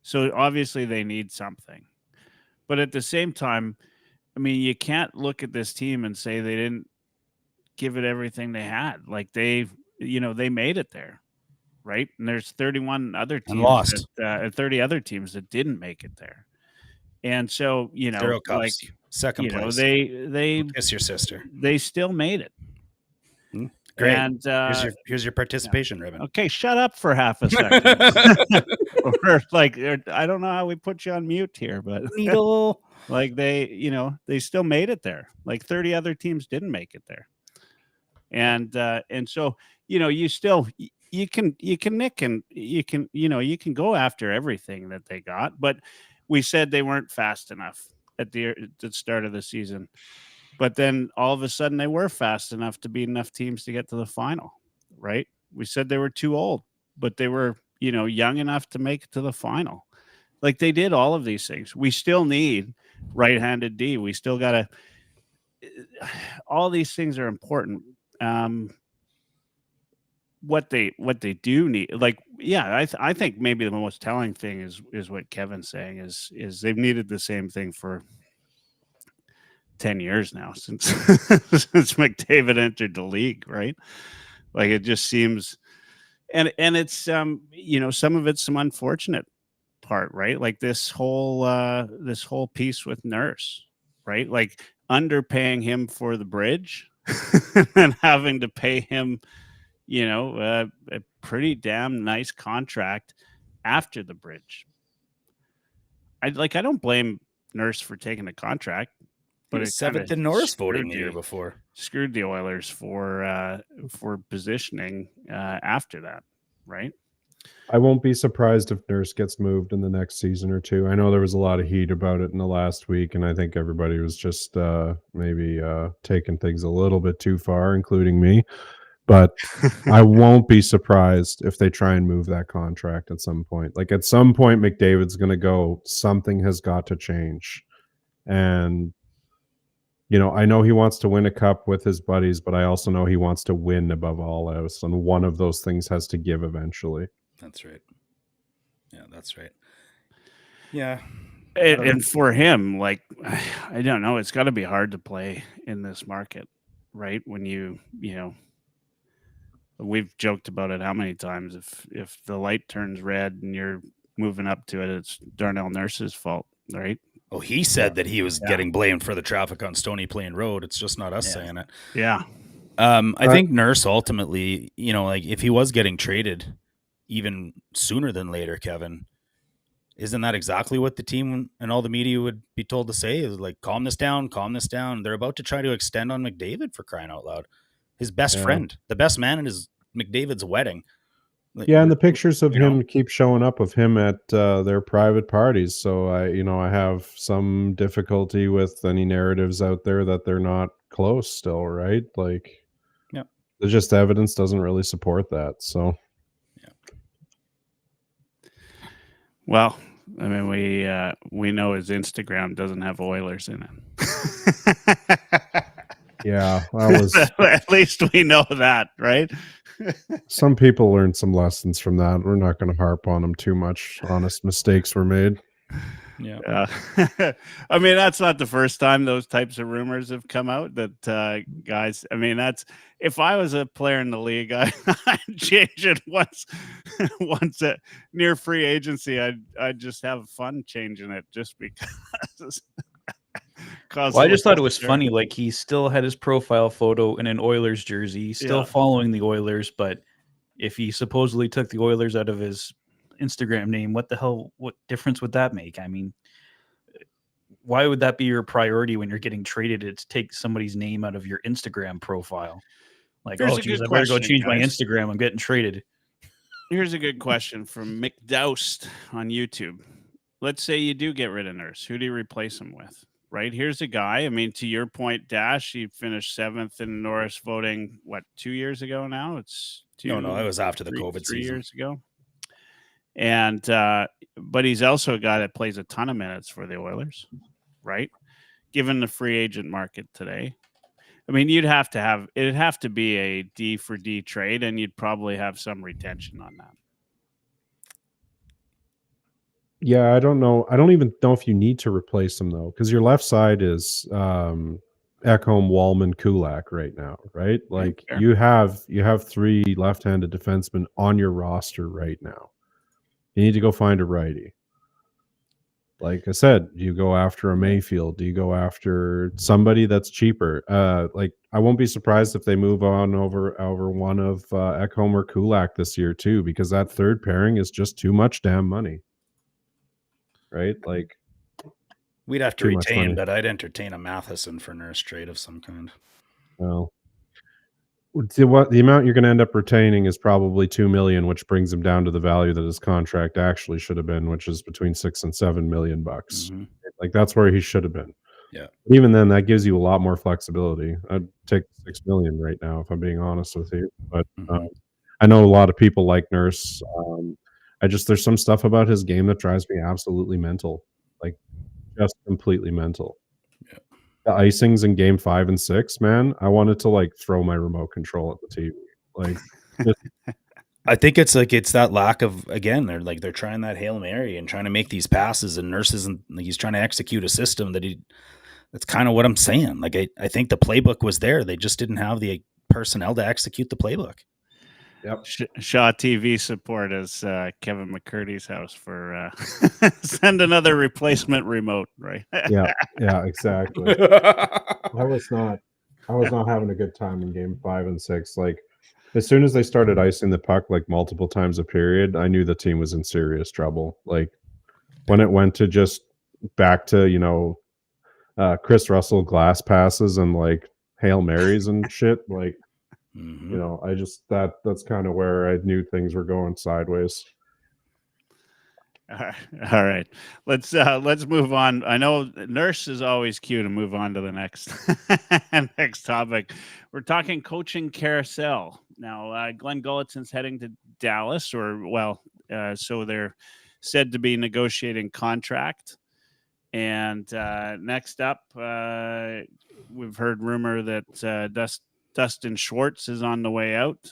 So obviously they need something, but at the same time, I mean, you can't look at this team and say they didn't give it everything they had. Like they made it there. Right. And there's 31 other teams, 30 other teams that didn't make it there. And so, Second place. they Kiss your sister. they still made it. Great. And here's your participation ribbon. okay, shut up for half a second. Or I don't know how we put you on mute here, but Needle. like they still made it there. Like 30 other teams didn't make it there. And so, you still you can nick and you can go after everything that they got, but we said they weren't fast enough at the start of the season. But then all of a sudden they were fast enough to beat enough teams to get to the final, right? We said they were too old, but they were, young enough to make it to the final. Like they did all of these things. We still need right-handed D. We still got to, all these things are important. What they do need, I think maybe the most telling thing is what Kevin's saying is they've needed the same thing for 10 years now since McDavid entered the league, right? Like it just seems, and it's some of it's some unfortunate part, right? Like this whole piece with Nurse, right? Like underpaying him for the bridge and having to pay him, a pretty damn nice contract after the bridge. I don't blame Nurse for taking the contract. But it's 7th in Norris voting the year before. Screwed the Oilers for positioning after that, right? I won't be surprised if Nurse gets moved in the next season or two. I know there was a lot of heat about it in the last week, and I think everybody was just maybe taking things a little bit too far, including me. But I won't be surprised if they try and move that contract at some point. Like at some point, McDavid's going to go, something has got to change. And I know he wants to win a cup with his buddies, but I also know he wants to win above all else. And one of those things has to give eventually. That's right. Yeah, that's right. Yeah. And for him, I don't know, it's got to be hard to play in this market, right? When we've joked about it how many times. If the light turns red and you're moving up to it, it's Darnell Nurse's fault, right? Oh, he said that he was getting blamed for the traffic on Stony Plain Road. It's just not us saying it. Yeah. I think Nurse ultimately, if he was getting traded even sooner than later, Kevin, isn't that exactly what the team and all the media would be told to say? Is like, calm this down. They're about to try to extend on McDavid, for crying out loud. His best friend, the best man at his McDavid's wedding. Yeah, and the pictures of him keep showing up of him at their private parties. So I have some difficulty with any narratives out there that they're not close still, right? Like, yeah, there's just evidence doesn't really support that. So, yeah. Well, I mean, we know his Instagram doesn't have Oilers in it. Yeah, that was at least we know that, right? Some people learned some lessons from that. We're not going to harp on them too much. Honest mistakes were made. Yeah. I mean, that's not the first time those types of rumors have come out that guys, I mean, that's, if I was a player in the league, I'd change it once near free agency. I'd just have fun changing it just because. Well, I just thought it was funny. Like, he still had his profile photo in an Oilers jersey, still following the Oilers. But if he supposedly took the Oilers out of his Instagram name, what difference would that make? I mean, why would that be your priority when you're getting traded? It's take somebody's name out of your Instagram profile. Like, Here's oh, geez, I better go change my Instagram. I'm getting traded. Here's a good question from McDoust on YouTube. Let's say you do get rid of Nurse. Who do you replace him with? Right, here's a guy. I mean, to your point, Dash, he finished 7th in Norris voting. What, 2 years ago now? It's no, it was after the COVID 3 season. years ago. And but he's also a guy that plays a ton of minutes for the Oilers, right? Given the free agent market today, I mean, it'd have to be a D for D trade, and you'd probably have some retention on that. Yeah, I don't know. I don't even know if you need to replace him, though, because your left side is Ekholm, Wallman, Kulak right now, right? Like, you have 3 left-handed defensemen on your roster right now. You need to go find a righty. Like I said, do you go after a Mayfield? Do you go after somebody that's cheaper? Like I won't be surprised if they move on over one of Ekholm or Kulak this year too, because that third pairing is just too much damn money, right? Like We'd have to too much money. retain, but I'd entertain a Matheson for Nurse trade of some kind. Well, the amount you're going to end up retaining is probably $2 million, which brings him down to the value that his contract actually should have been, which is between $6 and $7 million bucks. Mm-hmm. Like that's where he should have been. Yeah. Even then, that gives you a lot more flexibility. I'd take $6 million right now, if I'm being honest with you. But I know a lot of people like Nurse. There's some stuff about his game that drives me absolutely mental, like just completely mental. Yeah. The icings in game 5 and 6, man, I wanted to like throw my remote control at the TV. Like, I think it's that lack of, again, they're trying that Hail Mary and trying to make these passes, and Nurse isn't, like, he's trying to execute a system that's kind of what I'm saying. Like, I think the playbook was there. They just didn't have the personnel to execute the playbook. Yep. Shaw TV support is Kevin McCurdy's house for send another replacement remote, right? Yeah, exactly. I was not having a good time in game 5 and 6. Like as soon as they started icing the puck like multiple times a period, I knew the team was in serious trouble. Like when it went to just back to, Chris Russell glass passes and like Hail Marys and shit, like I just that's kind of where I knew things were going sideways. All right. Let's move on. I know Nurse is always cue to move on to the next next topic. We're talking coaching carousel. Now, Glen Gulutzan's heading to Dallas, so they're said to be negotiating contract. And next up, we've heard rumor that Dustin Schwartz is on the way out.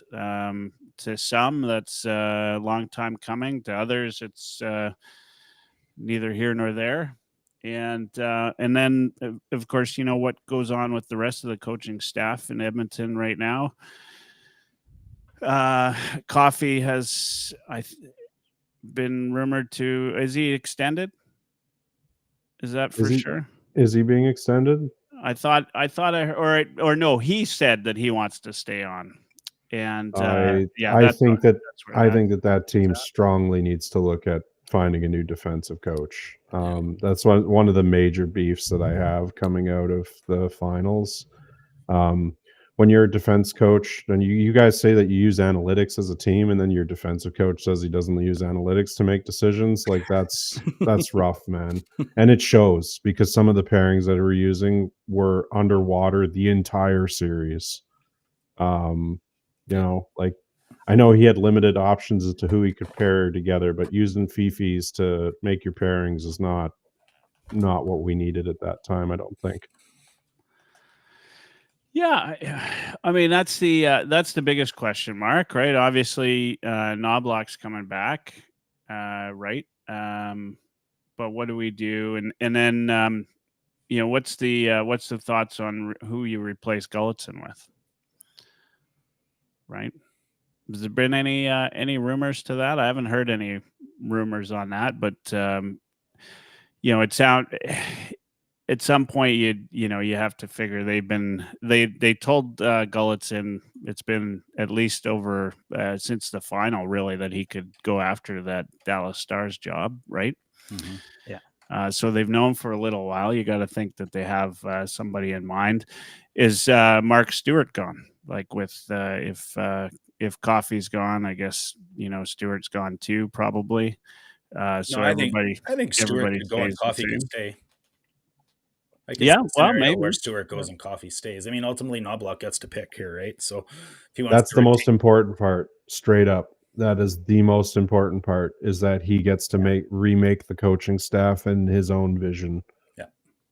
To some, that's a long time coming. To others, it's neither here nor there. And then, of course, what goes on with the rest of the coaching staff in Edmonton right now. Coffey has been rumored to. Is he extended? Is that for sure? Is he being extended? I thought or no, he said that he wants to stay on. And I think that team strongly needs to look at finding a new defensive coach. That's one of the major beefs that I have coming out of the finals. When you're a defense coach, then you guys say that you use analytics as a team, and then your defensive coach says he doesn't use analytics to make decisions. Like that's rough, man. And it shows because some of the pairings that we're using were underwater the entire series. Like I know he had limited options as to who he could pair together, but using Fifis to make your pairings is not what we needed at that time, I don't think. Yeah, I mean that's the biggest question mark, right? Obviously, Knobloch's coming back, right? But what do we do? And then what's the thoughts on who you replace Gulutzan with? Right? Has there been any rumors to that? I haven't heard any rumors on that, but at some point you have to figure they told Gulutzan it's been at least over since the final really that he could go after that Dallas Stars job, right? Mm-hmm. Yeah. So they've known for a little while. You got to think that they have somebody in mind. Is Mark Stewart gone? Like with if Coffey's gone, I guess Stewart's gone too, probably. I think Stewart could go and Coffey can stay. Maybe where Stewart goes and Coffey stays. I mean, ultimately Knobloch gets to pick here, right? So if he wants, that's the most important part. Straight up, that is the most important part. Is that he gets to remake the coaching staff and his own vision. Yeah,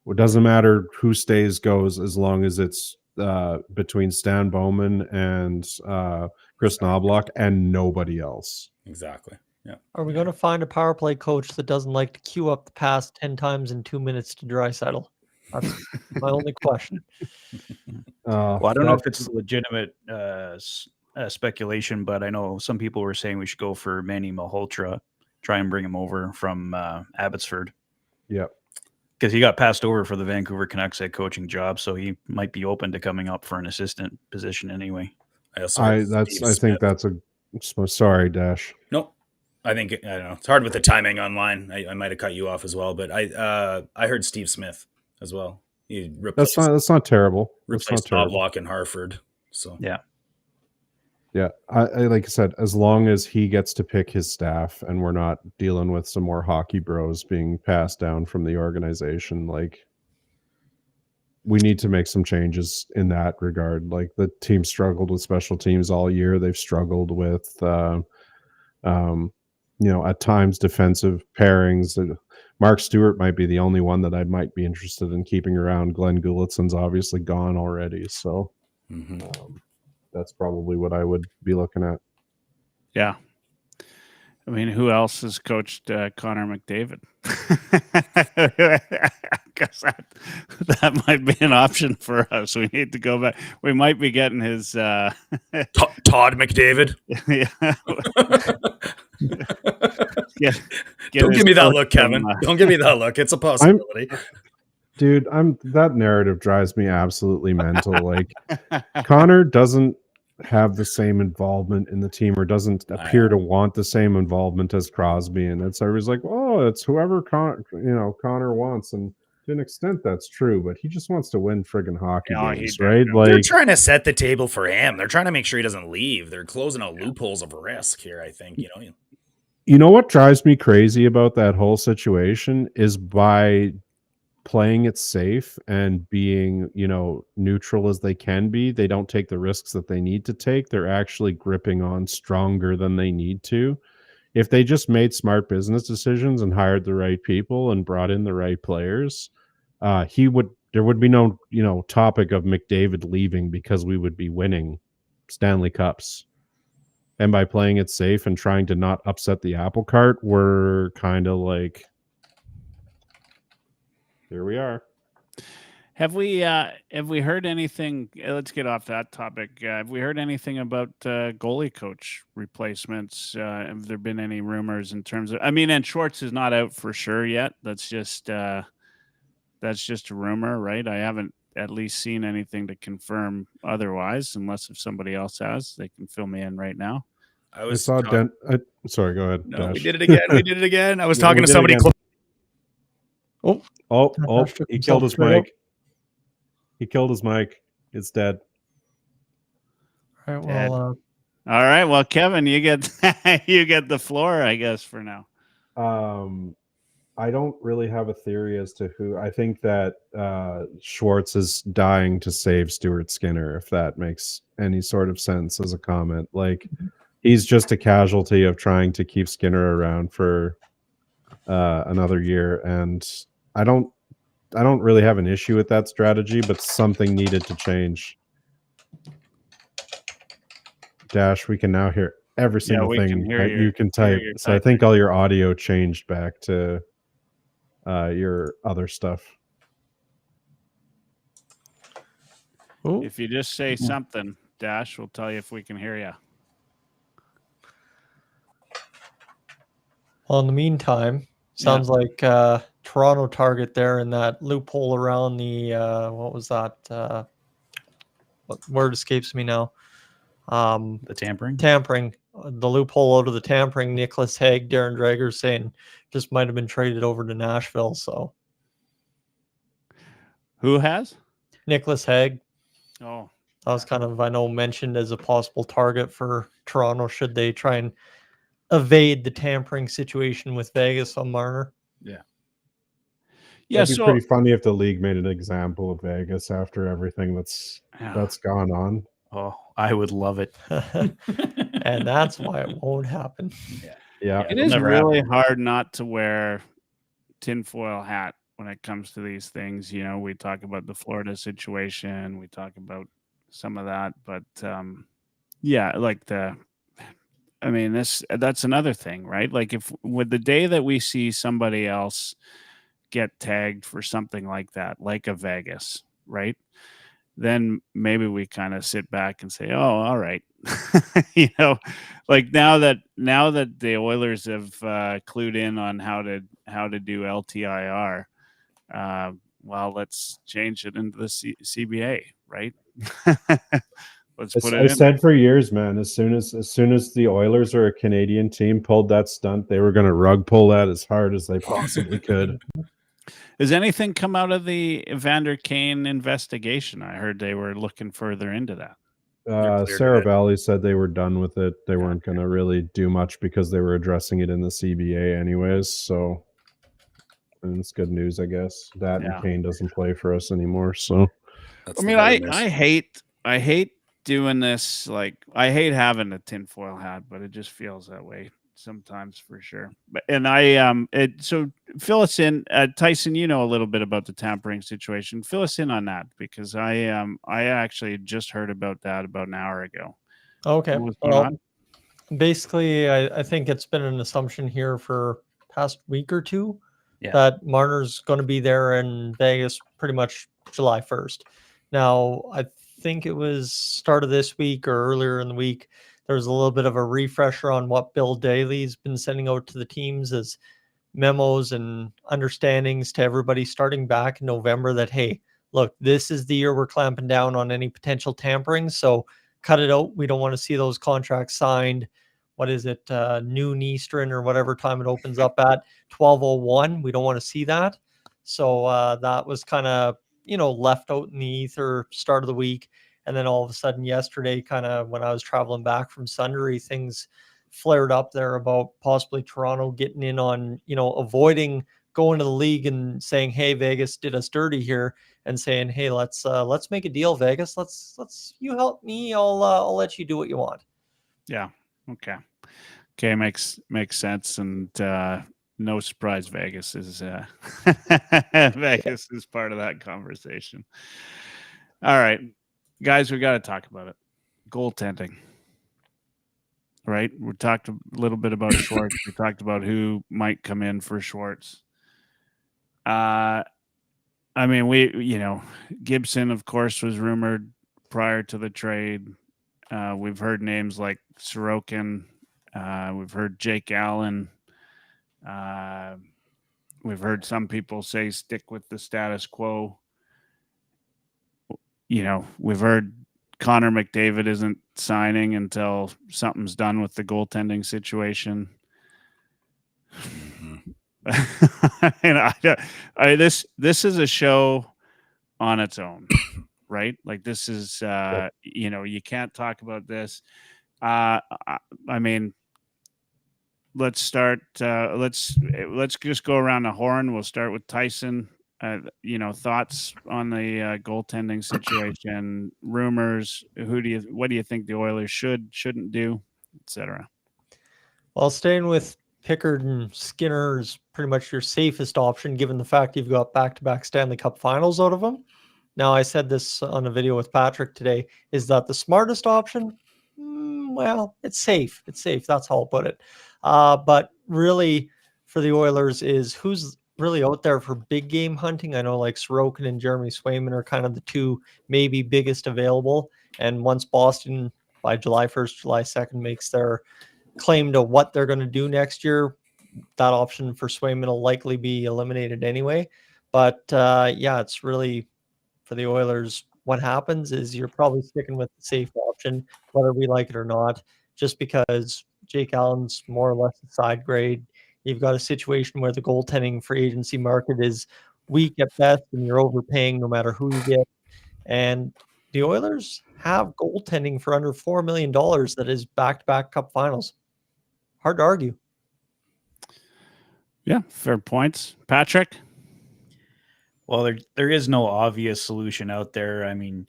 it doesn't matter who stays goes as long as it's between Stan Bowman and Chris Knobloch and nobody else. Exactly. Yeah. Are we going to find a power play coach that doesn't like to queue up the pass 10 times in 2 minutes to Draisaitl? That's my only question. Well, I don't know if it's legitimate speculation, but I know some people were saying we should go for Manny Malhotra, try and bring him over from Abbotsford. Yep. Because he got passed over for the Vancouver Canucks head coaching job, so he might be open to coming up for an assistant position anyway. Sorry, Dash. Nope. I don't know. It's hard with the timing online. I might have cut you off as well, but I heard Steve Smith as well. He replaced, that's not terrible. Replaced Bob Locke in Hartford. So yeah. I like I said, as long as he gets to pick his staff and we're not dealing with some more hockey bros being passed down from the organization, like we need to make some changes in that regard. Like the team struggled with special teams all year. They've struggled with, at times defensive pairings. Mark Stewart might be the only one that I might be interested in keeping around. Glen Gulutzan's obviously gone already. So that's probably what I would be looking at. Yeah. I mean, who else has coached Connor McDavid? I guess that might be an option for us. We need to go back. We might be getting his Todd McDavid. Don't give me that look, Kevin. Don't give me that look. It's a possibility. That narrative drives me absolutely mental. Like Connor doesn't have the same involvement in the team or doesn't appear to want the same involvement as Crosby, and it's always like, oh, it's whoever Connor wants, and to an extent that's true, but he just wants to win friggin' hockey games, right? Like they're trying to set the table for him. They're trying to make sure he doesn't leave. They're closing out loopholes of risk here, I think. You know what drives me crazy about that whole situation is by playing it safe and being, neutral as they can be. They don't take the risks that they need to take. They're actually gripping on stronger than they need to. If they just made smart business decisions and hired the right people and brought in the right players, there would be no, topic of McDavid leaving because we would be winning Stanley Cups. And by playing it safe and trying to not upset the apple cart, we're kind of like, here we are. Have we heard anything? Let's get off that topic. Have we heard anything about goalie coach replacements? Have there been any rumors in terms of? I mean, and Schwartz is not out for sure yet. That's just a rumor, right? I haven't at least seen anything to confirm otherwise, unless if somebody else has, they can fill me in right now. Sorry, go ahead. No, Dash. we did it again. I was talking to somebody. He killed his mic. He killed his mic. It's dead. All right. Well, all right. Well, Kevin, you get the floor, I guess, for now. I don't really have a theory as to who. I think that Schwartz is dying to save Stuart Skinner, if that makes any sort of sense as a comment. Like he's just a casualty of trying to keep Skinner around for another year, and I don't really have an issue with that strategy, but something needed to change. Dash, we can now hear every single thing that you can type. So I think all your audio changed back to your other stuff. Ooh. If you just say something, Dash, we'll tell you if we can hear you. Well, in the meantime, sounds like Toronto target there in that loophole around the what was that? What word escapes me now? The tampering. The loophole out of the tampering. Nicholas Hague, Darren Dreger saying just might have been traded over to Nashville. So who has? Nicholas Hague. Oh, that was kind of, I know, mentioned as a possible target for Toronto should they try and evade the tampering situation with Vegas on Marner. Yeah, it'd be pretty funny if the league made an example of Vegas after everything that's gone on. Oh, I would love it. And that's why it won't happen. Yeah. It is really hard not to wear tinfoil hat when it comes to these things. We talk about the Florida situation, we talk about some of that, but that's another thing, right? Like if with the day that we see somebody else get tagged for something like that, like a Vegas, right? then maybe we kind of sit back and say, "Oh, all right." Like now that the Oilers have clued in on how to do LTIR, well, let's change it into the CBA, right? Let's put it I in said there. for years, man, as soon as the Oilers or a Canadian team pulled that stunt, they were going to rug pull that as hard as they possibly could. Has anything come out of the Evander Kane investigation? I heard they were looking further into that. Sarah Valley said they were done with it. They weren't going to really do much because they were addressing it in the CBA anyways. So, and it's good news, I guess. And Kane doesn't play for us anymore. So, I mean, I hate doing this. Like, I hate having a tinfoil hat, but it just feels that way sometimes for sure. So fill us in, Tyson. You know a little bit about the tampering situation. Fill us in on that, because I actually just heard about that about an hour ago. Okay. What was going on? Basically, I think it's been an assumption here for past week or two Yeah. that Marner's going to be there in Vegas pretty much July 1st. Now, I think it was start of this week or earlier in the week, there was a little bit of a refresher on what Bill Daly's been sending out to the teams as memos and understandings to everybody starting back in November that, hey, look, this is the year we're clamping down on any potential tampering. So cut it out. We don't want to see those contracts signed. What is it? Noon Eastern or whatever time it opens up at 12:01. We don't want to see that. So that was kind of, left out in the ether start of the week. And then all of a sudden yesterday, kind of when I was traveling back from Sundry, things flared up there about possibly Toronto getting in on, avoiding going to the league and saying, hey, Vegas did us dirty here, and saying, hey, let's make a deal, Vegas. Let's you help me. I'll let you do what you want. Yeah. Okay. Makes sense. And no surprise, Vegas is Vegas is part of that conversation. All right, guys, we got to talk about it. Goaltending. Right? We talked a little bit about Schwartz. We talked about who might come in for Schwartz. I mean, Gibson, of course, was rumored prior to the trade. We've heard names like Sorokin. We've heard Jake Allen. We've heard some people say stick with the status quo. We've heard Connor McDavid isn't signing until something's done with the goaltending situation. And this is a show on its own, right? Like, this is you can't talk about this. I mean, let's start. Let's just go around the horn. We'll start with Tyson. Thoughts on the goaltending situation, rumors. What do you think the Oilers shouldn't do, etc.? Well, staying with Pickard and Skinner is pretty much your safest option, given the fact you've got back-to-back Stanley Cup finals out of them. Now, I said this on a video with Patrick today. Is that the smartest option? Well, it's safe. It's safe. That's how I'll put it. But really, for the Oilers, is who's really out there for big game hunting. I know like Sorokin and Jeremy Swayman are kind of the two maybe biggest available. And once Boston by July 1st, July 2nd makes their claim to what they're going to do next year, that option for Swayman will likely be eliminated anyway. But it's really for the Oilers. What happens is you're probably sticking with the safe option, whether we like it or not, just because Jake Allen's more or less a side grade. You've got a situation where the goaltending free agency market is weak at best, and you're overpaying no matter who you get. And the Oilers have goaltending for under $4 million that is back-to-back Cup finals. Hard to argue. Yeah, fair points. Patrick? Well, there is no obvious solution out there. I mean,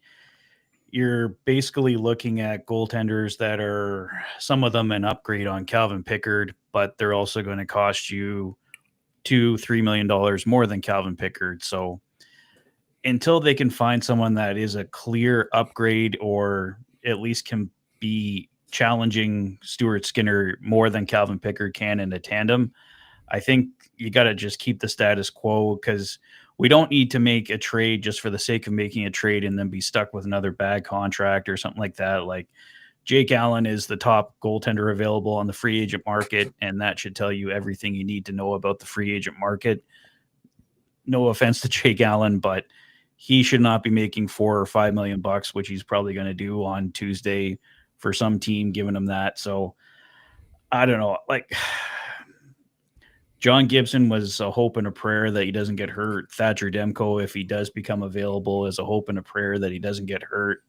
you're basically looking at goaltenders that are, some of them an upgrade on Calvin Pickard, but they're also going to cost you $2-3 million more than Calvin Pickard. So until they can find someone that is a clear upgrade or at least can be challenging Stuart Skinner more than Calvin Pickard can in a tandem, I think you got to just keep the status quo, because we don't need to make a trade just for the sake of making a trade and then be stuck with another bad contract or something like that. Like, Jake Allen is the top goaltender available on the free agent market, and that should tell you everything you need to know about the free agent market. No offense to Jake Allen, but he should not be making $4 or $5 million, which he's probably going to do on Tuesday for some team giving him that. So I don't know. Like, John Gibson was a hope and a prayer that he doesn't get hurt. Thatcher Demko, if he does become available, is a hope and a prayer that he doesn't get hurt.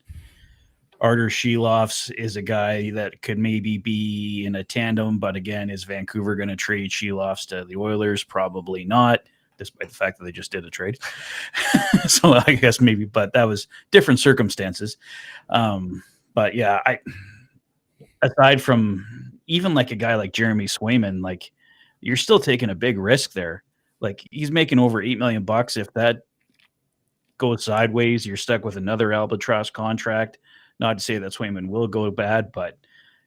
Artur Sheilofs is a guy that could maybe be in a tandem, but again, is Vancouver going to trade Sheilofs to the Oilers? Probably not, despite the fact that they just did a trade. So I guess maybe, but that was different circumstances. But yeah, aside from even like a guy like Jeremy Swayman, like, you're still taking a big risk there. Like, he's making over $8 million. If that goes sideways, you're stuck with another albatross contract. Not to say that Swayman will go bad, but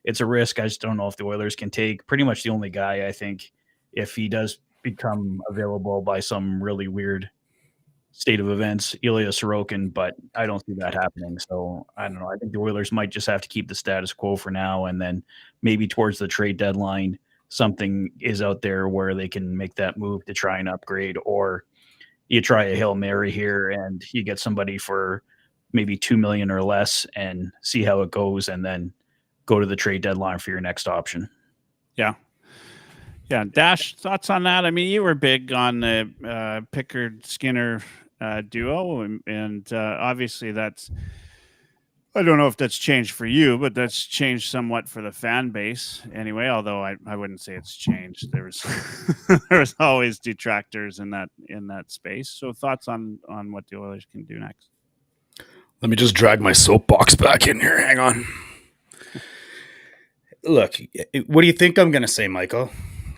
it's a risk I just don't know if the Oilers can take. Pretty much the only guy, I think, if he does become available by some really weird state of events, Ilya Sorokin, but I don't see that happening. So I don't know. I think the Oilers might just have to keep the status quo for now, and then maybe towards the trade deadline, something is out there where they can make that move to try and upgrade, or you try a Hail Mary here and you get somebody for maybe $2 million or less and see how it goes, and then go to the trade deadline for your next option. Yeah. Dash, thoughts on that? I mean, you were big on the Pickard Skinner duo, and obviously that's, I don't know if that's changed for you, but that's changed somewhat for the fan base anyway, although I wouldn't say it's changed. There was always detractors in that space. So thoughts on what the Oilers can do next? Let me just drag my soapbox back in here. Hang on. Look, what do you think I'm going to say, Michael?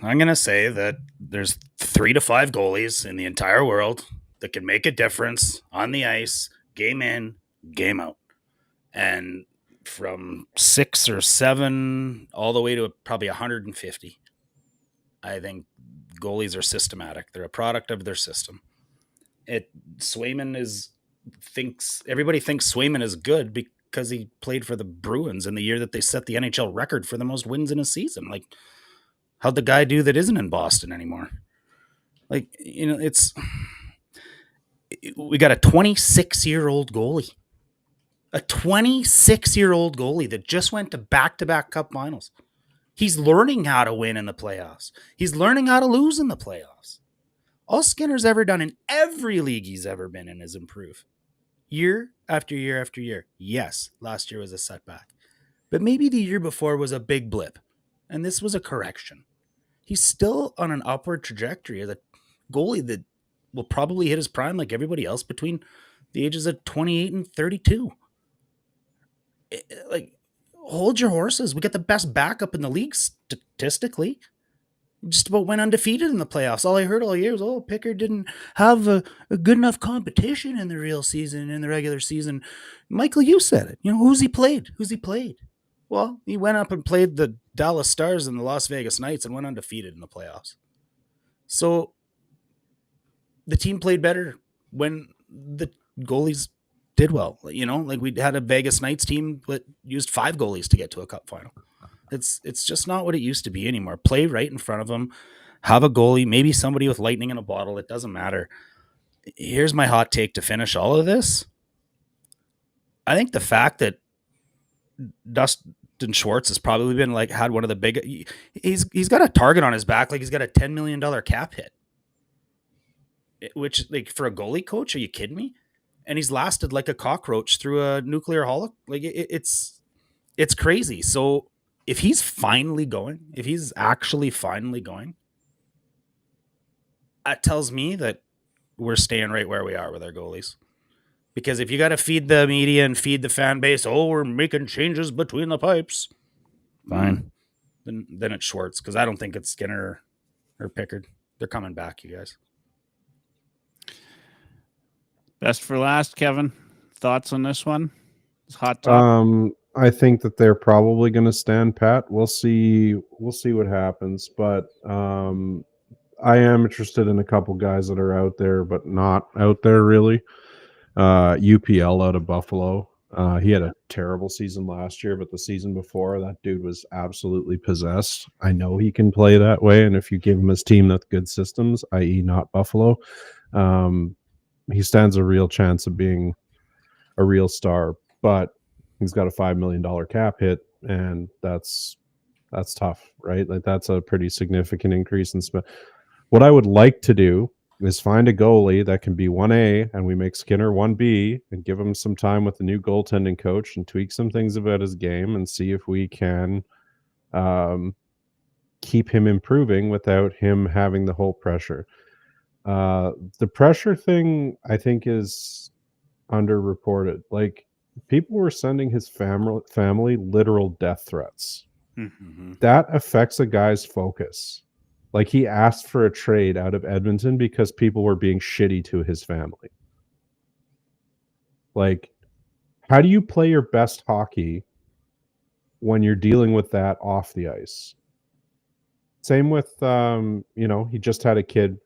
I'm going to say that there's 3 to 5 goalies in the entire world that can make a difference on the ice, game in, game out. And from 6 or 7 all the way to probably 150, I think goalies are systematic. They're a product of their system. Everybody thinks Swayman is good because he played for the Bruins in the year that they set the NHL record for the most wins in a season. Like, how'd the guy do that isn't in Boston anymore? Like, we got a 26-year-old goalie. A 26-year-old goalie that just went to back-to-back cup finals. He's learning how to win in the playoffs. He's learning how to lose in the playoffs. All Skinner's ever done in every league he's ever been in is improve. Year after year after year. Yes, last year was a setback. But maybe the year before was a big blip. And this was a correction. He's still on an upward trajectory as a goalie that will probably hit his prime like everybody else between the ages of 28 and 32. Like, hold your horses. We got the best backup in the league statistically. Just about went undefeated in the playoffs. All I heard all year was, Pickard didn't have a good enough competition in the real season, in the regular season. Michael, you said it. Who's he played? Well, he went up and played the Dallas Stars and the Las Vegas Knights and went undefeated in the playoffs. So the team played better when the goalies did well. Like, we had a Vegas Knights team that used 5 goalies to get to a cup final. It's just not what it used to be anymore. Play right in front of them. Have a goalie, maybe somebody with lightning in a bottle. It doesn't matter. Here's my hot take to finish all of this. I think the fact that Dustin Schwartz has probably been had one of the big. He's got a target on his back, like he's got a $10 million cap hit. Which, like, for a goalie coach, are you kidding me? And he's lasted like a cockroach through a nuclear holocaust. Like, it's crazy. So if he's actually finally going, that tells me that we're staying right where we are with our goalies. Because if you got to feed the media and feed the fan base, we're making changes between the pipes, fine. Then it's Schwartz, because I don't think it's Skinner or Pickard. They're coming back, you guys. Best for last, Kevin. Thoughts on this one? It's hot topic. I think that they're probably going to stand pat. We'll see what happens, but I am interested in a couple guys that are out there, but not out there really. UPL out of Buffalo. He had a terrible season last year, but the season before, that dude was absolutely possessed. I know he can play that way, and if you give him his team with good systems, i.e. not Buffalo, he stands a real chance of being a real star. But he's got a $5 million cap hit, and that's tough, right? Like that's a pretty significant increase in spend. What I would like to do is find a goalie that can be 1A and we make Skinner 1B and give him some time with the new goaltending coach and tweak some things about his game and see if we can keep him improving without him having the whole pressure. The pressure thing, I think, is underreported. Like, people were sending his family literal death threats. Mm-hmm. That affects a guy's focus. Like, he asked for a trade out of Edmonton because people were being shitty to his family. Like, how do you play your best hockey when you're dealing with that off the ice? Same with, he just had a kid.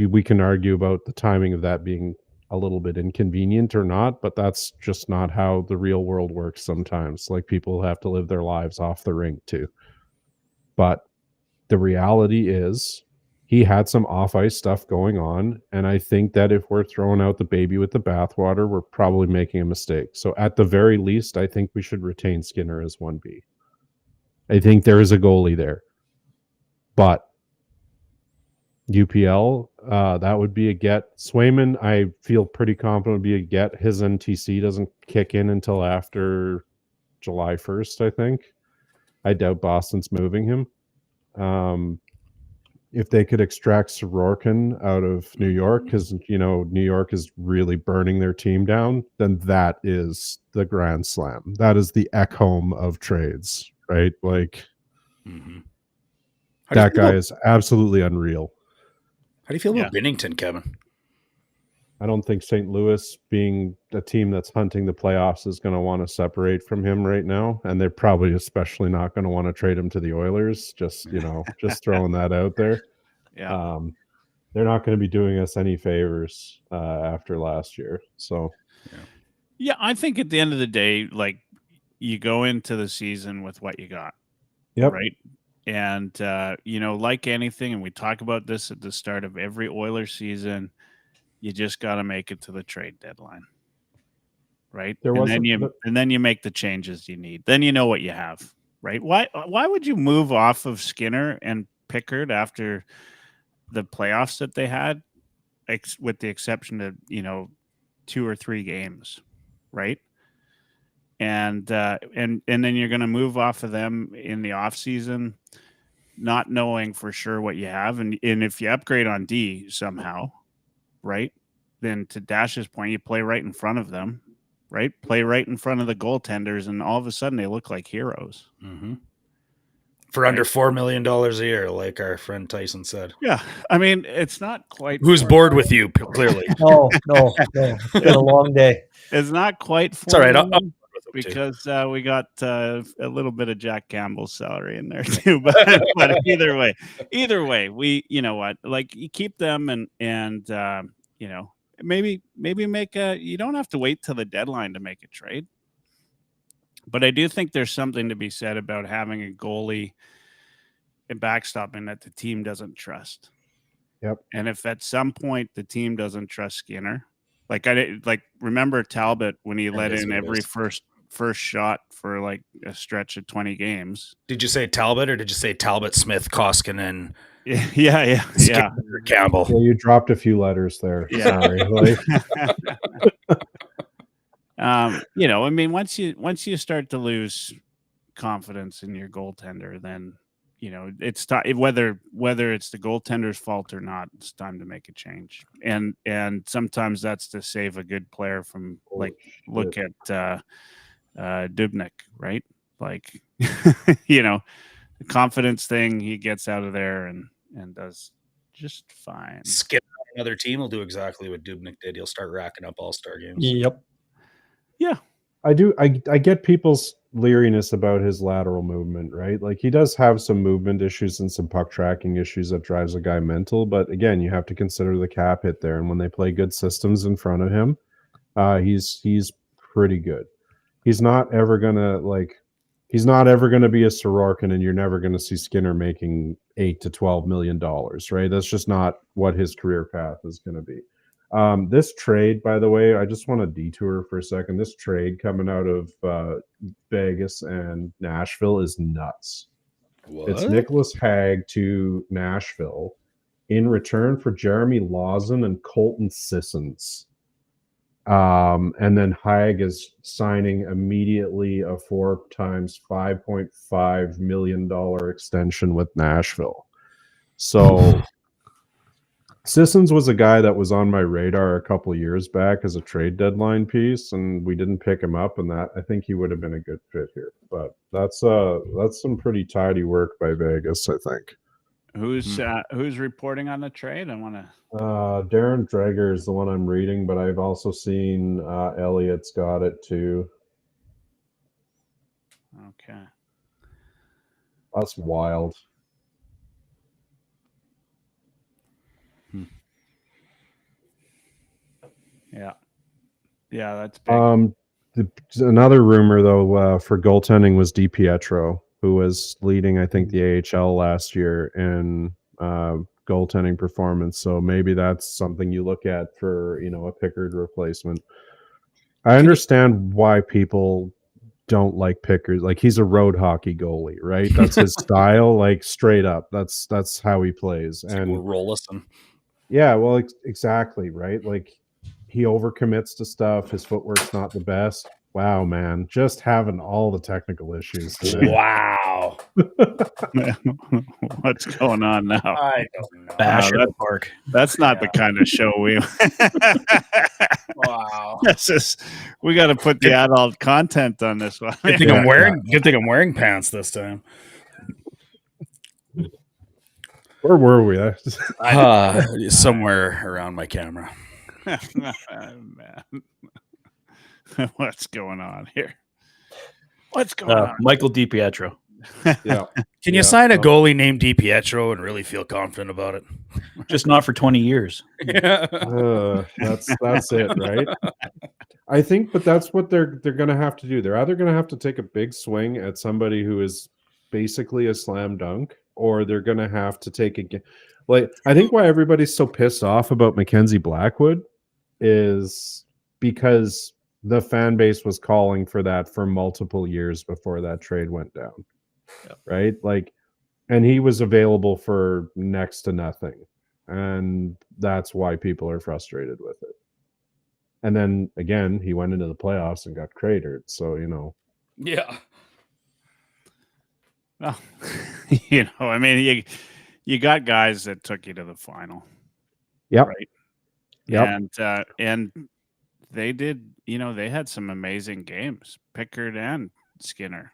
We can argue about the timing of that being a little bit inconvenient or not, but that's just not how the real world works sometimes. Like, people have to live their lives off the rink too. But the reality is he had some off-ice stuff going on, and I think that if we're throwing out the baby with the bathwater, we're probably making a mistake. So at the very least, I think we should retain Skinner as 1B. I think there is a goalie there. But UPL, that would be a get. Swayman, I feel pretty confident would be a get. His NTC doesn't kick in until after July 1st, I think. I doubt Boston's moving him. If they could extract Sorokin out of New York, because New York is really burning their team down, then that is the grand slam. That is the Ekholm of trades, right? Like, that guy is absolutely unreal. How do you feel about Binnington, Kevin? I don't think St. Louis, being a team that's hunting the playoffs, is going to want to separate from him right now, and they're probably especially not going to want to trade him to the Oilers. Just just throwing that out there. Yeah, they're not going to be doing us any favors after last year. So, yeah, I think at the end of the day, like, you go into the season with what you got, right? And like anything, and we talk about this at the start of every Oilers season. You just got to make it to the trade deadline, right? And then you make the changes you need. Then you know what you have, right? Why would you move off of Skinner and Pickard after the playoffs that they had, with the exception of 2 or 3 games, right? And then you're going to move off of them in the off season, not knowing for sure what you have, and if you upgrade on D somehow. Right, then to Dash's point, you play right in front of them, right? Play right in front of the goaltenders, and all of a sudden they look like heroes. Mm-hmm. For under $4 million a year, like our friend Tyson said. Yeah, I mean, it's not quite. Who's bored with you? Clearly, no. It's been a long day. It's not quite. It's all right. Because we got a little bit of Jack Campbell's salary in there too, but either way, we like, you keep them and maybe make you don't have to wait till the deadline to make a trade, but I do think there's something to be said about having a goalie and backstopping that the team doesn't trust. Yep. And if at some point the team doesn't trust Skinner, remember Talbot when he let in every first shot for like a stretch of 20 games. Did you say Talbot or did you say Talbot, Smith, Koskinen? Yeah. Campbell. Yeah, you dropped a few letters there. Yeah. Sorry. I mean, once you start to lose confidence in your goaltender, then it's whether it's the goaltender's fault or not, it's time to make a change. And sometimes that's to save a good player from look at Dubnyk, right? Like, the confidence thing, he gets out of there and does just fine. Skip another team will do exactly what Dubnyk did. He'll start racking up all-star games. Yep. Yeah. I do. I get people's leeriness about his lateral movement, right? Like he does have some movement issues and some puck tracking issues that drives a guy mental. But again, you have to consider the cap hit there, and when they play good systems in front of him, he's pretty good. He's not ever gonna he's not ever gonna be a Sorokin, and you're never gonna see Skinner making $8 to $12 million, right? That's just not what his career path is gonna be. This trade, by the way, I just want to detour for a second. This trade coming out of Vegas and Nashville is nuts. What? It's Nicholas Hague to Nashville in return for Jeremy Lawson and Colton Sissons. And then Hague is signing immediately a 4 times $5.5 million extension with Nashville. So Sissons was a guy that was on my radar a couple of years back as a trade deadline piece, and we didn't pick him up, and that I think he would have been a good fit here. But that's some pretty tidy work by Vegas, I think. Who's reporting on the trade? I want to. Darren Dreger is the one I'm reading, but I've also seen Elliot's got it too. Okay, that's wild. Yeah, that's big. Another rumor though for goaltending was DiPietro, who was leading, I think, the AHL last year in goaltending performance. So maybe that's something you look at for a Pickard replacement. I understand why people don't like Pickard. Like he's a road hockey goalie, right? That's his style. Like straight up, that's how he plays. And Rollison. Yeah, well, exactly, right? Like he overcommits to stuff. His footwork's not the best. Wow, man, just having all the technical issues today. Wow. What's going on now? I don't know. Bash at the park. That's not the kind of show we. Wow. We got to put the adult content on this one. Good thing I'm wearing pants this time. Where were we? Somewhere around my camera. Man. What's going on here? What's going on? Michael DiPietro. Yeah. Can you sign a goalie named DiPietro and really feel confident about it? Just not for 20 years. That's it, right? I think, but that's what they're going to have to do. They're either going to have to take a big swing at somebody who is basically a slam dunk, or they're going to have to take I think why everybody's so pissed off about Mackenzie Blackwood is because the fan base was calling for that for multiple years before that trade went down. Yeah. Right? Like, and he was available for next to nothing. And that's why people are frustrated with it. And then again, he went into the playoffs and got cratered. So, Yeah. Well, I mean, you got guys that took you to the final. Yep. Right. Yep. And they did, they had some amazing games, Pickard and Skinner.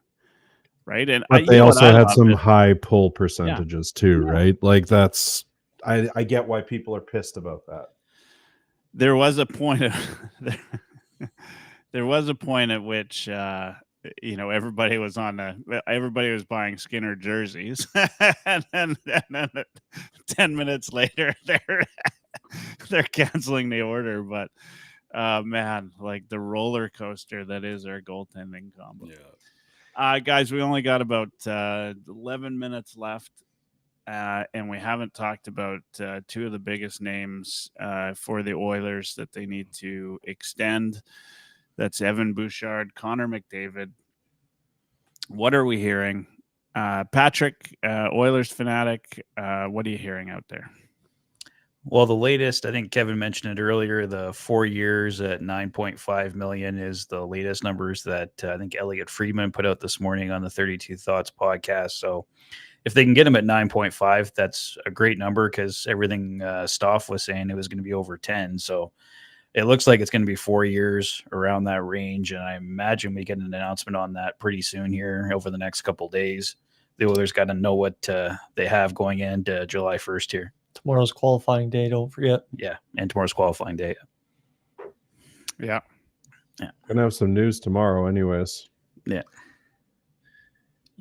Right. And but they also had some high pull percentages too, right? Like I get why people are pissed about that. There was a point at which everybody was everybody was buying Skinner jerseys, and then 10 minutes later they're canceling the order. But man, like the roller coaster that is our goaltending combo. Yeah. Guys, we only got about 11 minutes left, and we haven't talked about two of the biggest names for the Oilers that they need to extend. That's Evan Bouchard, Connor McDavid. What are we hearing? Patrick, Oilers Fanatic, what are you hearing out there? Well, the latest, I think Kevin mentioned it earlier, the 4 years at $9.5 million is the latest numbers that I think Elliot Friedman put out this morning on the 32 Thoughts podcast. So if they can get him at 9.5, that's a great number because everything Stoff was saying it was going to be over 10. So it looks like it's going to be 4 years around that range. And I imagine we get an announcement on that pretty soon here over the next couple of days. The Oilers got to know what they have going into July 1st here. Tomorrow's qualifying day, don't forget. Yeah, and tomorrow's qualifying day. Yeah. Gonna have some news tomorrow, anyways. Yeah.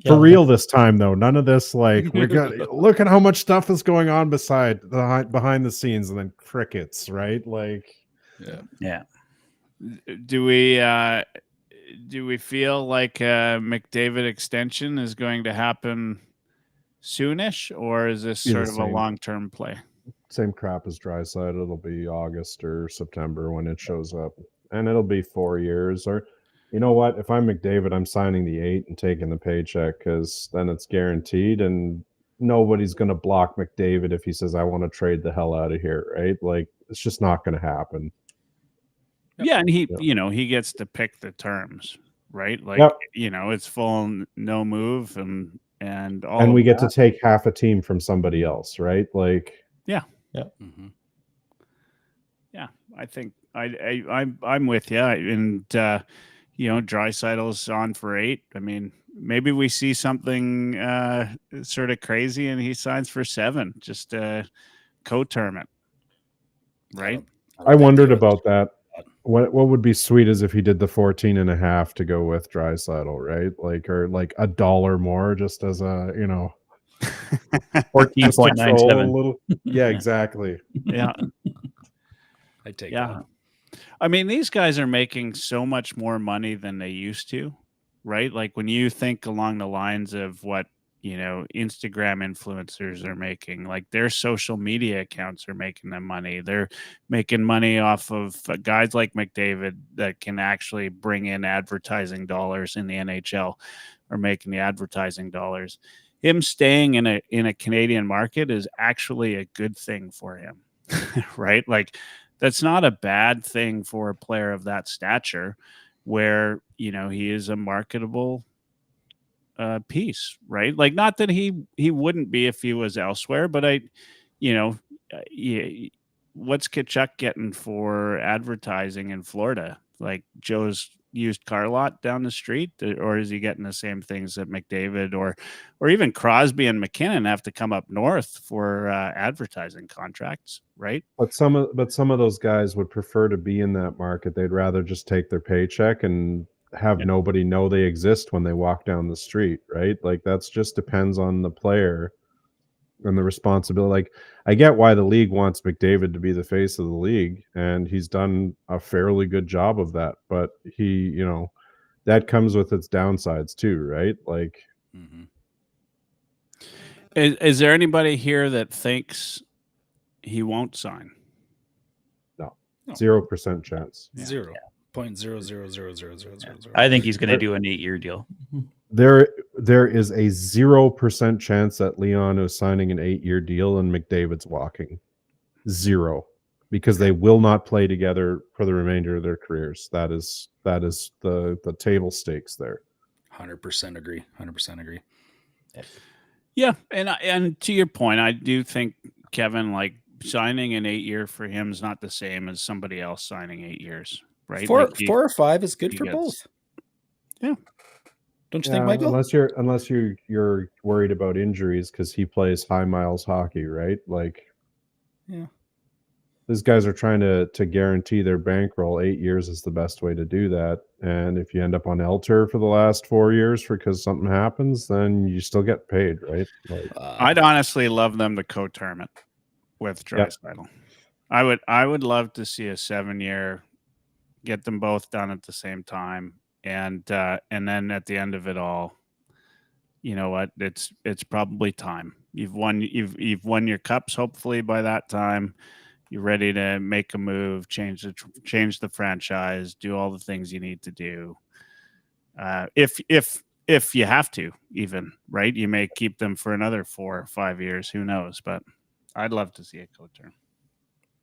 For real this time, though. None of this like we're gonna look at how much stuff is going on behind the scenes, and then crickets, right? Like, Yeah. Do we feel like a McDavid extension is going to happen soonish, or is this Be the sort of a same. long-term play? same crap as Dryside. It'll be August or September when it shows up, and it'll be 4 years. Or, you know what? If I'm McDavid, I'm signing the 8 and taking the paycheck because then it's guaranteed, and nobody's going to block McDavid if he says I want to trade the hell out of here, right? Like, it's just not going to happen. Yeah, and he, Yeah. he gets to pick the terms, right? Like, Yep. it's full no move and all. And of we get that. to take half a team from somebody else, right? Like, Mm-hmm. Yeah, I think I'm with you, and Draisaitl's on for 8. I mean, maybe we see something sort of crazy, and he signs for 7, just co-term it, right? I wondered about that. What would be sweet is if he did the 14.5 to go with Draisaitl, right? Like, or like $1 more, just as a 14.97. Yeah, exactly. Yeah. I take Yeah. that. I mean, these guys are making so much more money than they used to, right? Like when you think along the lines of what, Instagram influencers are making, like their social media accounts are making them money. They're making money off of guys like McDavid that can actually bring in advertising dollars in the NHL, are making the advertising dollars. Him staying in a Canadian market is actually a good thing for him, right? Like, that's not a bad thing for a player of that stature, where he is a marketable piece, right? Like, not that he wouldn't be if he was elsewhere, but what's Kachuk getting for advertising in Florida? Like Joe's used car lot down the street, or is he getting the same things that McDavid or even Crosby and McKinnon have to come up north for advertising contracts, right? But some of those guys would prefer to be in that market. They'd rather just take their paycheck and have nobody know they exist when they walk down the street, right? Like, that's just depends on the player and the responsibility. Like, I get why the league wants McDavid to be the face of the league, and he's done a fairly good job of that. But he, that comes with its downsides too, right? Like, Is there anybody here that thinks he won't sign? No. 0% chance. 0.0000000. I think he's going to do an 8-year deal. There is a 0% chance that Leon is signing an 8-year deal and McDavid's walking. 0, because they will not play together for the remainder of their careers. That is the table stakes there. 100% agree. 100% agree. Yeah, and to your point, I do think, Kevin, like, signing an 8-year for him is not the same as somebody else signing 8 years, right? 4 Like, 4 or 5 is good he for gets- both. Yeah. Don't you think, Michael? Unless you're worried about injuries because he plays high miles hockey, right? Like, Yeah. These guys are trying to guarantee their bankroll. 8 years is the best way to do that. And if you end up on LTIR for the last 4 years because something happens, then you still get paid, right? Like, I'd honestly love them to co-term it with Draisaitl. I would love to see a 7-year, get them both done at the same time, and then at the end of it all, you know what? It's probably time. You've won your cups. Hopefully by that time, you're ready to make a move, change the franchise, do all the things you need to do. If you have to, even, right? You may keep them for another 4 or 5 years. Who knows? But I'd love to see a co-term.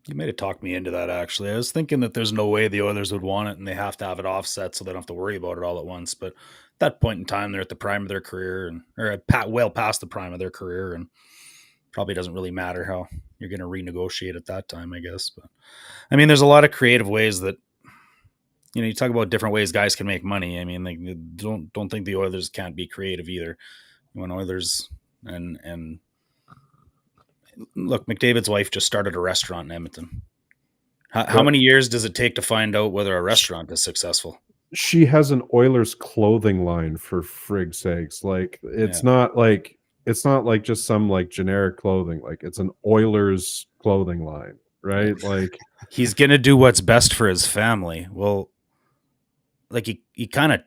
You may have talked me into that, actually. I was thinking that there's no way the Oilers would want it, and they have to have it offset so they don't have to worry about it all at once. But at that point in time, they're at the prime of their career, or well past the prime of their career, and probably doesn't really matter how you're going to renegotiate at that time, I guess. But I mean, there's a lot of creative ways that, you talk about different ways guys can make money. I mean, like, don't think the Oilers can't be creative either. When Oilers and look, McDavid's wife just started a restaurant in Edmonton. How many years does it take to find out whether a restaurant is successful? She has an Oilers clothing line, for frig's sakes. Like it's not like just some like generic clothing. Like it's an Oilers clothing line, right? Like He's gonna do what's best for his family. Well, like he kind of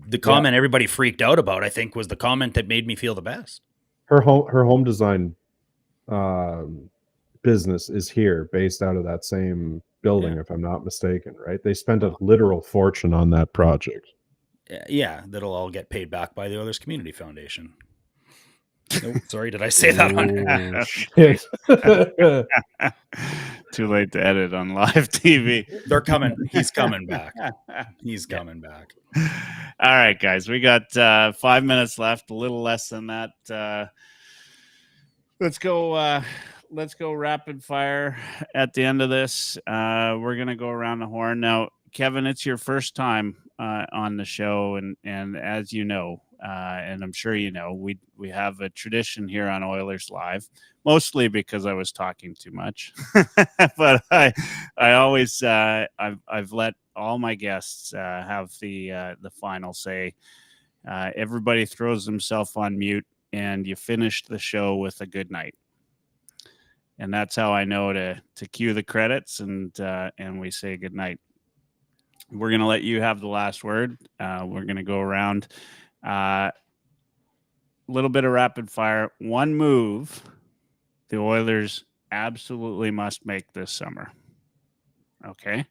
the comment everybody freaked out about, I think, was the comment that made me feel the best. Her home design business is here, based out of that same building, if I'm not mistaken, right? They spent a literal fortune on that project. Yeah, that'll all get paid back by the Oilers Community Foundation. Nope, sorry, did I say that on? Shit. Too late to edit on live TV. They're coming. He's coming back. He's coming back. All right, guys, we got 5 minutes left, a little less than that. Let's go rapid fire at the end of this. We're going to go around the horn. Now, Kevin, it's your first time on the show. And as you know, and I'm sure you know, we have a tradition here on Oilers Live, mostly because I was talking too much. But I always I've let all my guests have the final say. Everybody throws themselves on mute, and you finished the show with a good night. And that's how I know to cue the credits and we say good night. We're going to let you have the last word. We're going to go around a little bit of rapid fire. One move the Oilers absolutely must make this summer. Okay.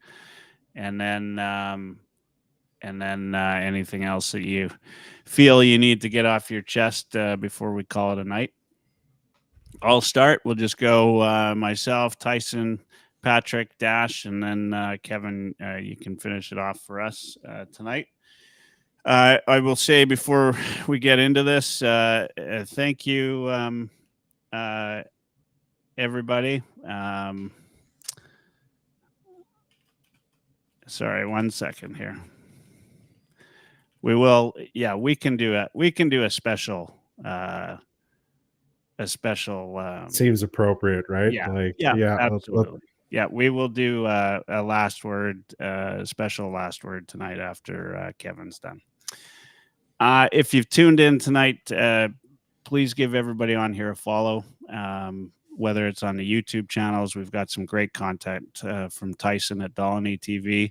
And then anything else that you feel you need to get off your chest before we call it a night. I'll start. We'll just go myself, Tyson, Patrick, Dash, and then Kevin, you can finish it off for us tonight. I will say before we get into this, thank you, everybody. Sorry, 1 second here. We will, we can do a special. Seems appropriate, right? Absolutely. We will do a last word, special last word tonight after Kevin's done. If you've tuned in tonight, please give everybody on here a follow. Whether it's on the YouTube channels, we've got some great content from Tyson at Dolynny TV.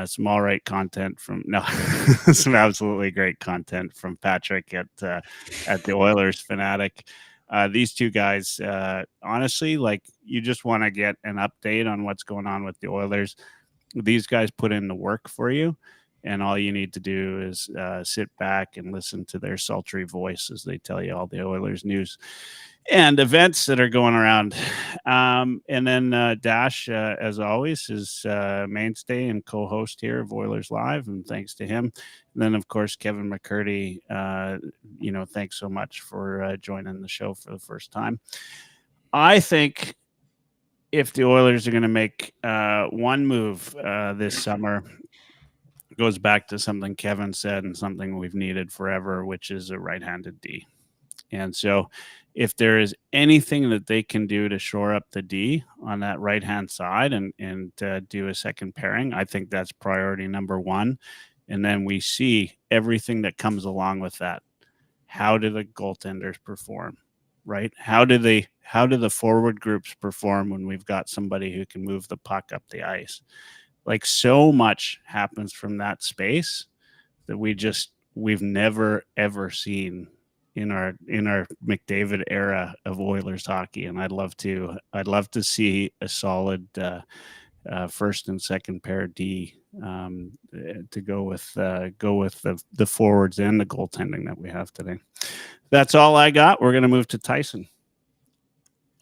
Some all right content some absolutely great content from Patrick at the Oilers Fanatic. These two guys, honestly, like, you just want to get an update on what's going on with the Oilers. These guys put in the work for you, and all you need to do is sit back and listen to their sultry voice as they tell you all the Oilers news and events that are going around. And then Dash, as always, is mainstay and co-host here of Oilers Live, and thanks to him. And then, of course, Kevin McCurdy, thanks so much for joining the show for the first time. I think if the Oilers are going to make one move this summer, it goes back to something Kevin said and something we've needed forever, which is a right-handed D. And so if there is anything that they can do to shore up the D on that right-hand side and do a second pairing, I think that's priority number one. And then we see everything that comes along with that. How do the goaltenders perform, right? How do the forward groups perform when we've got somebody who can move the puck up the ice? Like, so much happens from that space that we've never, ever seen in our McDavid era of Oilers hockey. And I'd love to see a solid first and second pair D to go with the forwards and the goaltending that we have today. That's all I got. We're going to move to Tyson.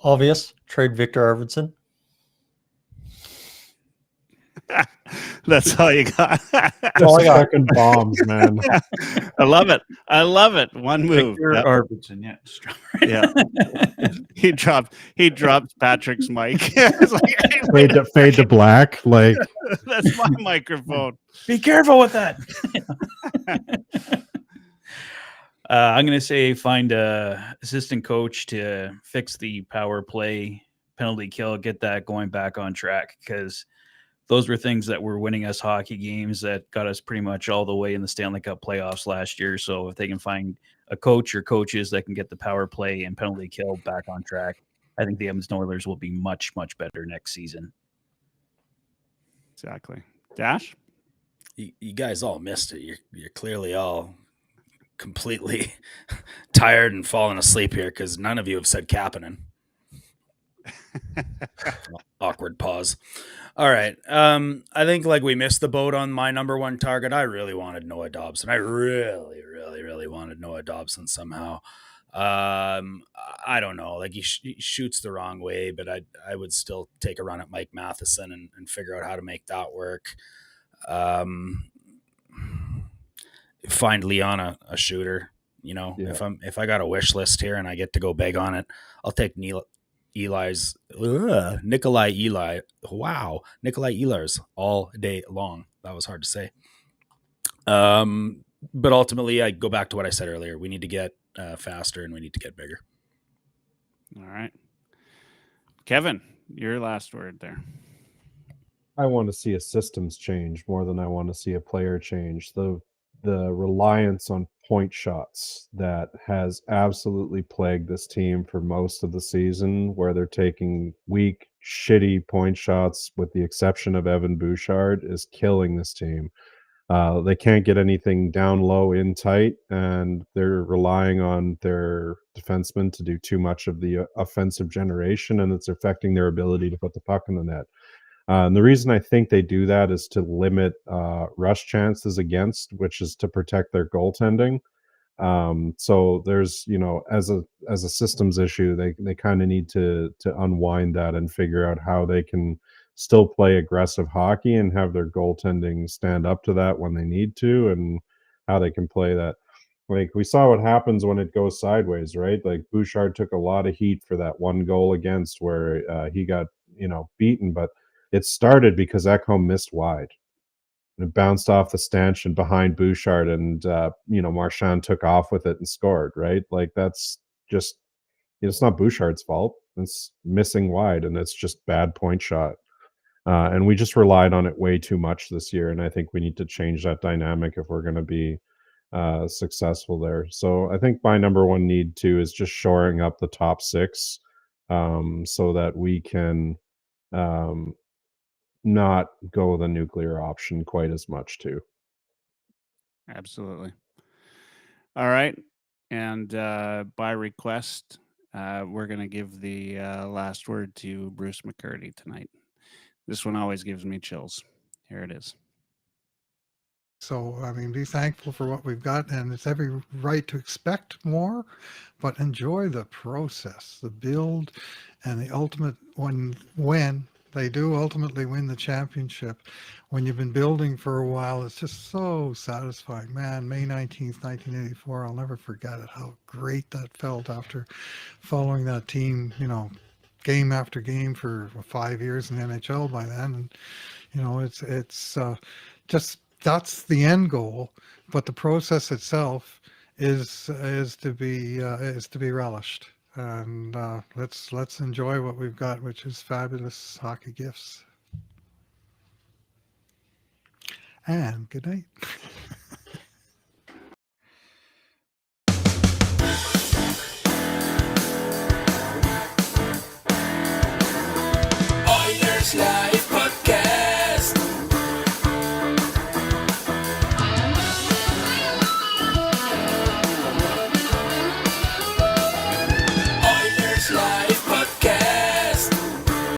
Obvious. Trade Victor Arvidsson. That's all you got. All I got. Fucking bombs, man. I love it. One move. Arvidsson, He dropped Patrick's mic. Fade to black. Like, that's my microphone. Be careful with that. I'm going to say find a assistant coach to fix the power play penalty kill, get that going back on track, because those were things that were winning us hockey games that got us pretty much all the way in the Stanley Cup playoffs last year. So if they can find a coach or coaches that can get the power play and penalty kill back on track, I think the Edmonton Oilers will be much, much better next season. Exactly. Dash? You guys all missed it. You're clearly all completely tired and falling asleep here because none of you have said Kapanen. Awkward pause. All right. I think like we missed the boat on my number one target. I really wanted Noah Dobson. I really, really, really wanted Noah Dobson somehow. I don't know. Like he shoots the wrong way, but I would still take a run at Mike Matheson and figure out how to make that work. Find Leon a shooter. You know, if I got a wish list here and I get to go beg on it, I'll take Nikolai Ehlers all day long. That was hard to say. But ultimately, I go back to what I said earlier. We need to get faster and we need to get bigger. All right. Kevin, your last word there. I want to see a systems change more than I want to see a player change. The reliance on point shots that has absolutely plagued this team for most of the season, where they're taking weak, shitty point shots, with the exception of Evan Bouchard, is killing this team. They can't get anything down low in tight, and they're relying on their defensemen to do too much of the offensive generation, and it's affecting their ability to put the puck in the net. And the reason I think they do that is to limit rush chances against, which is to protect their goaltending. So there's, as a systems issue, they kind of need to unwind that and figure out how they can still play aggressive hockey and have their goaltending stand up to that when they need to, and how they can play that. Like, we saw what happens when it goes sideways, right? Like, Bouchard took a lot of heat for that one goal against where he got, beaten, but it started because Ekholm missed wide. It bounced off the stanchion behind Bouchard, and Marchand took off with it and scored, right? Like, that's just, it's not Bouchard's fault. It's missing wide, and it's just bad point shot. And we just relied on it way too much this year, and I think we need to change that dynamic if we're going to be successful there. So I think my number one need too is just shoring up the top six, so that we can not go the nuclear option quite as much too. Absolutely. All right. And by request, we're going to give the last word to Bruce McCurdy tonight. This one always gives me chills. Here it is. So, I mean, be thankful for what we've got, and it's every right to expect more, but enjoy the process, the build, and the ultimate when they do ultimately win the championship. When you've been building for a while, it's just so satisfying. Man, May 19th, 1984, I'll never forget it, how great that felt after following that team, game after game for 5 years in the NHL by then. And, it's just, that's the end goal, but the process itself is to be relished. And let's enjoy what we've got, which is fabulous hockey gifts. And good night.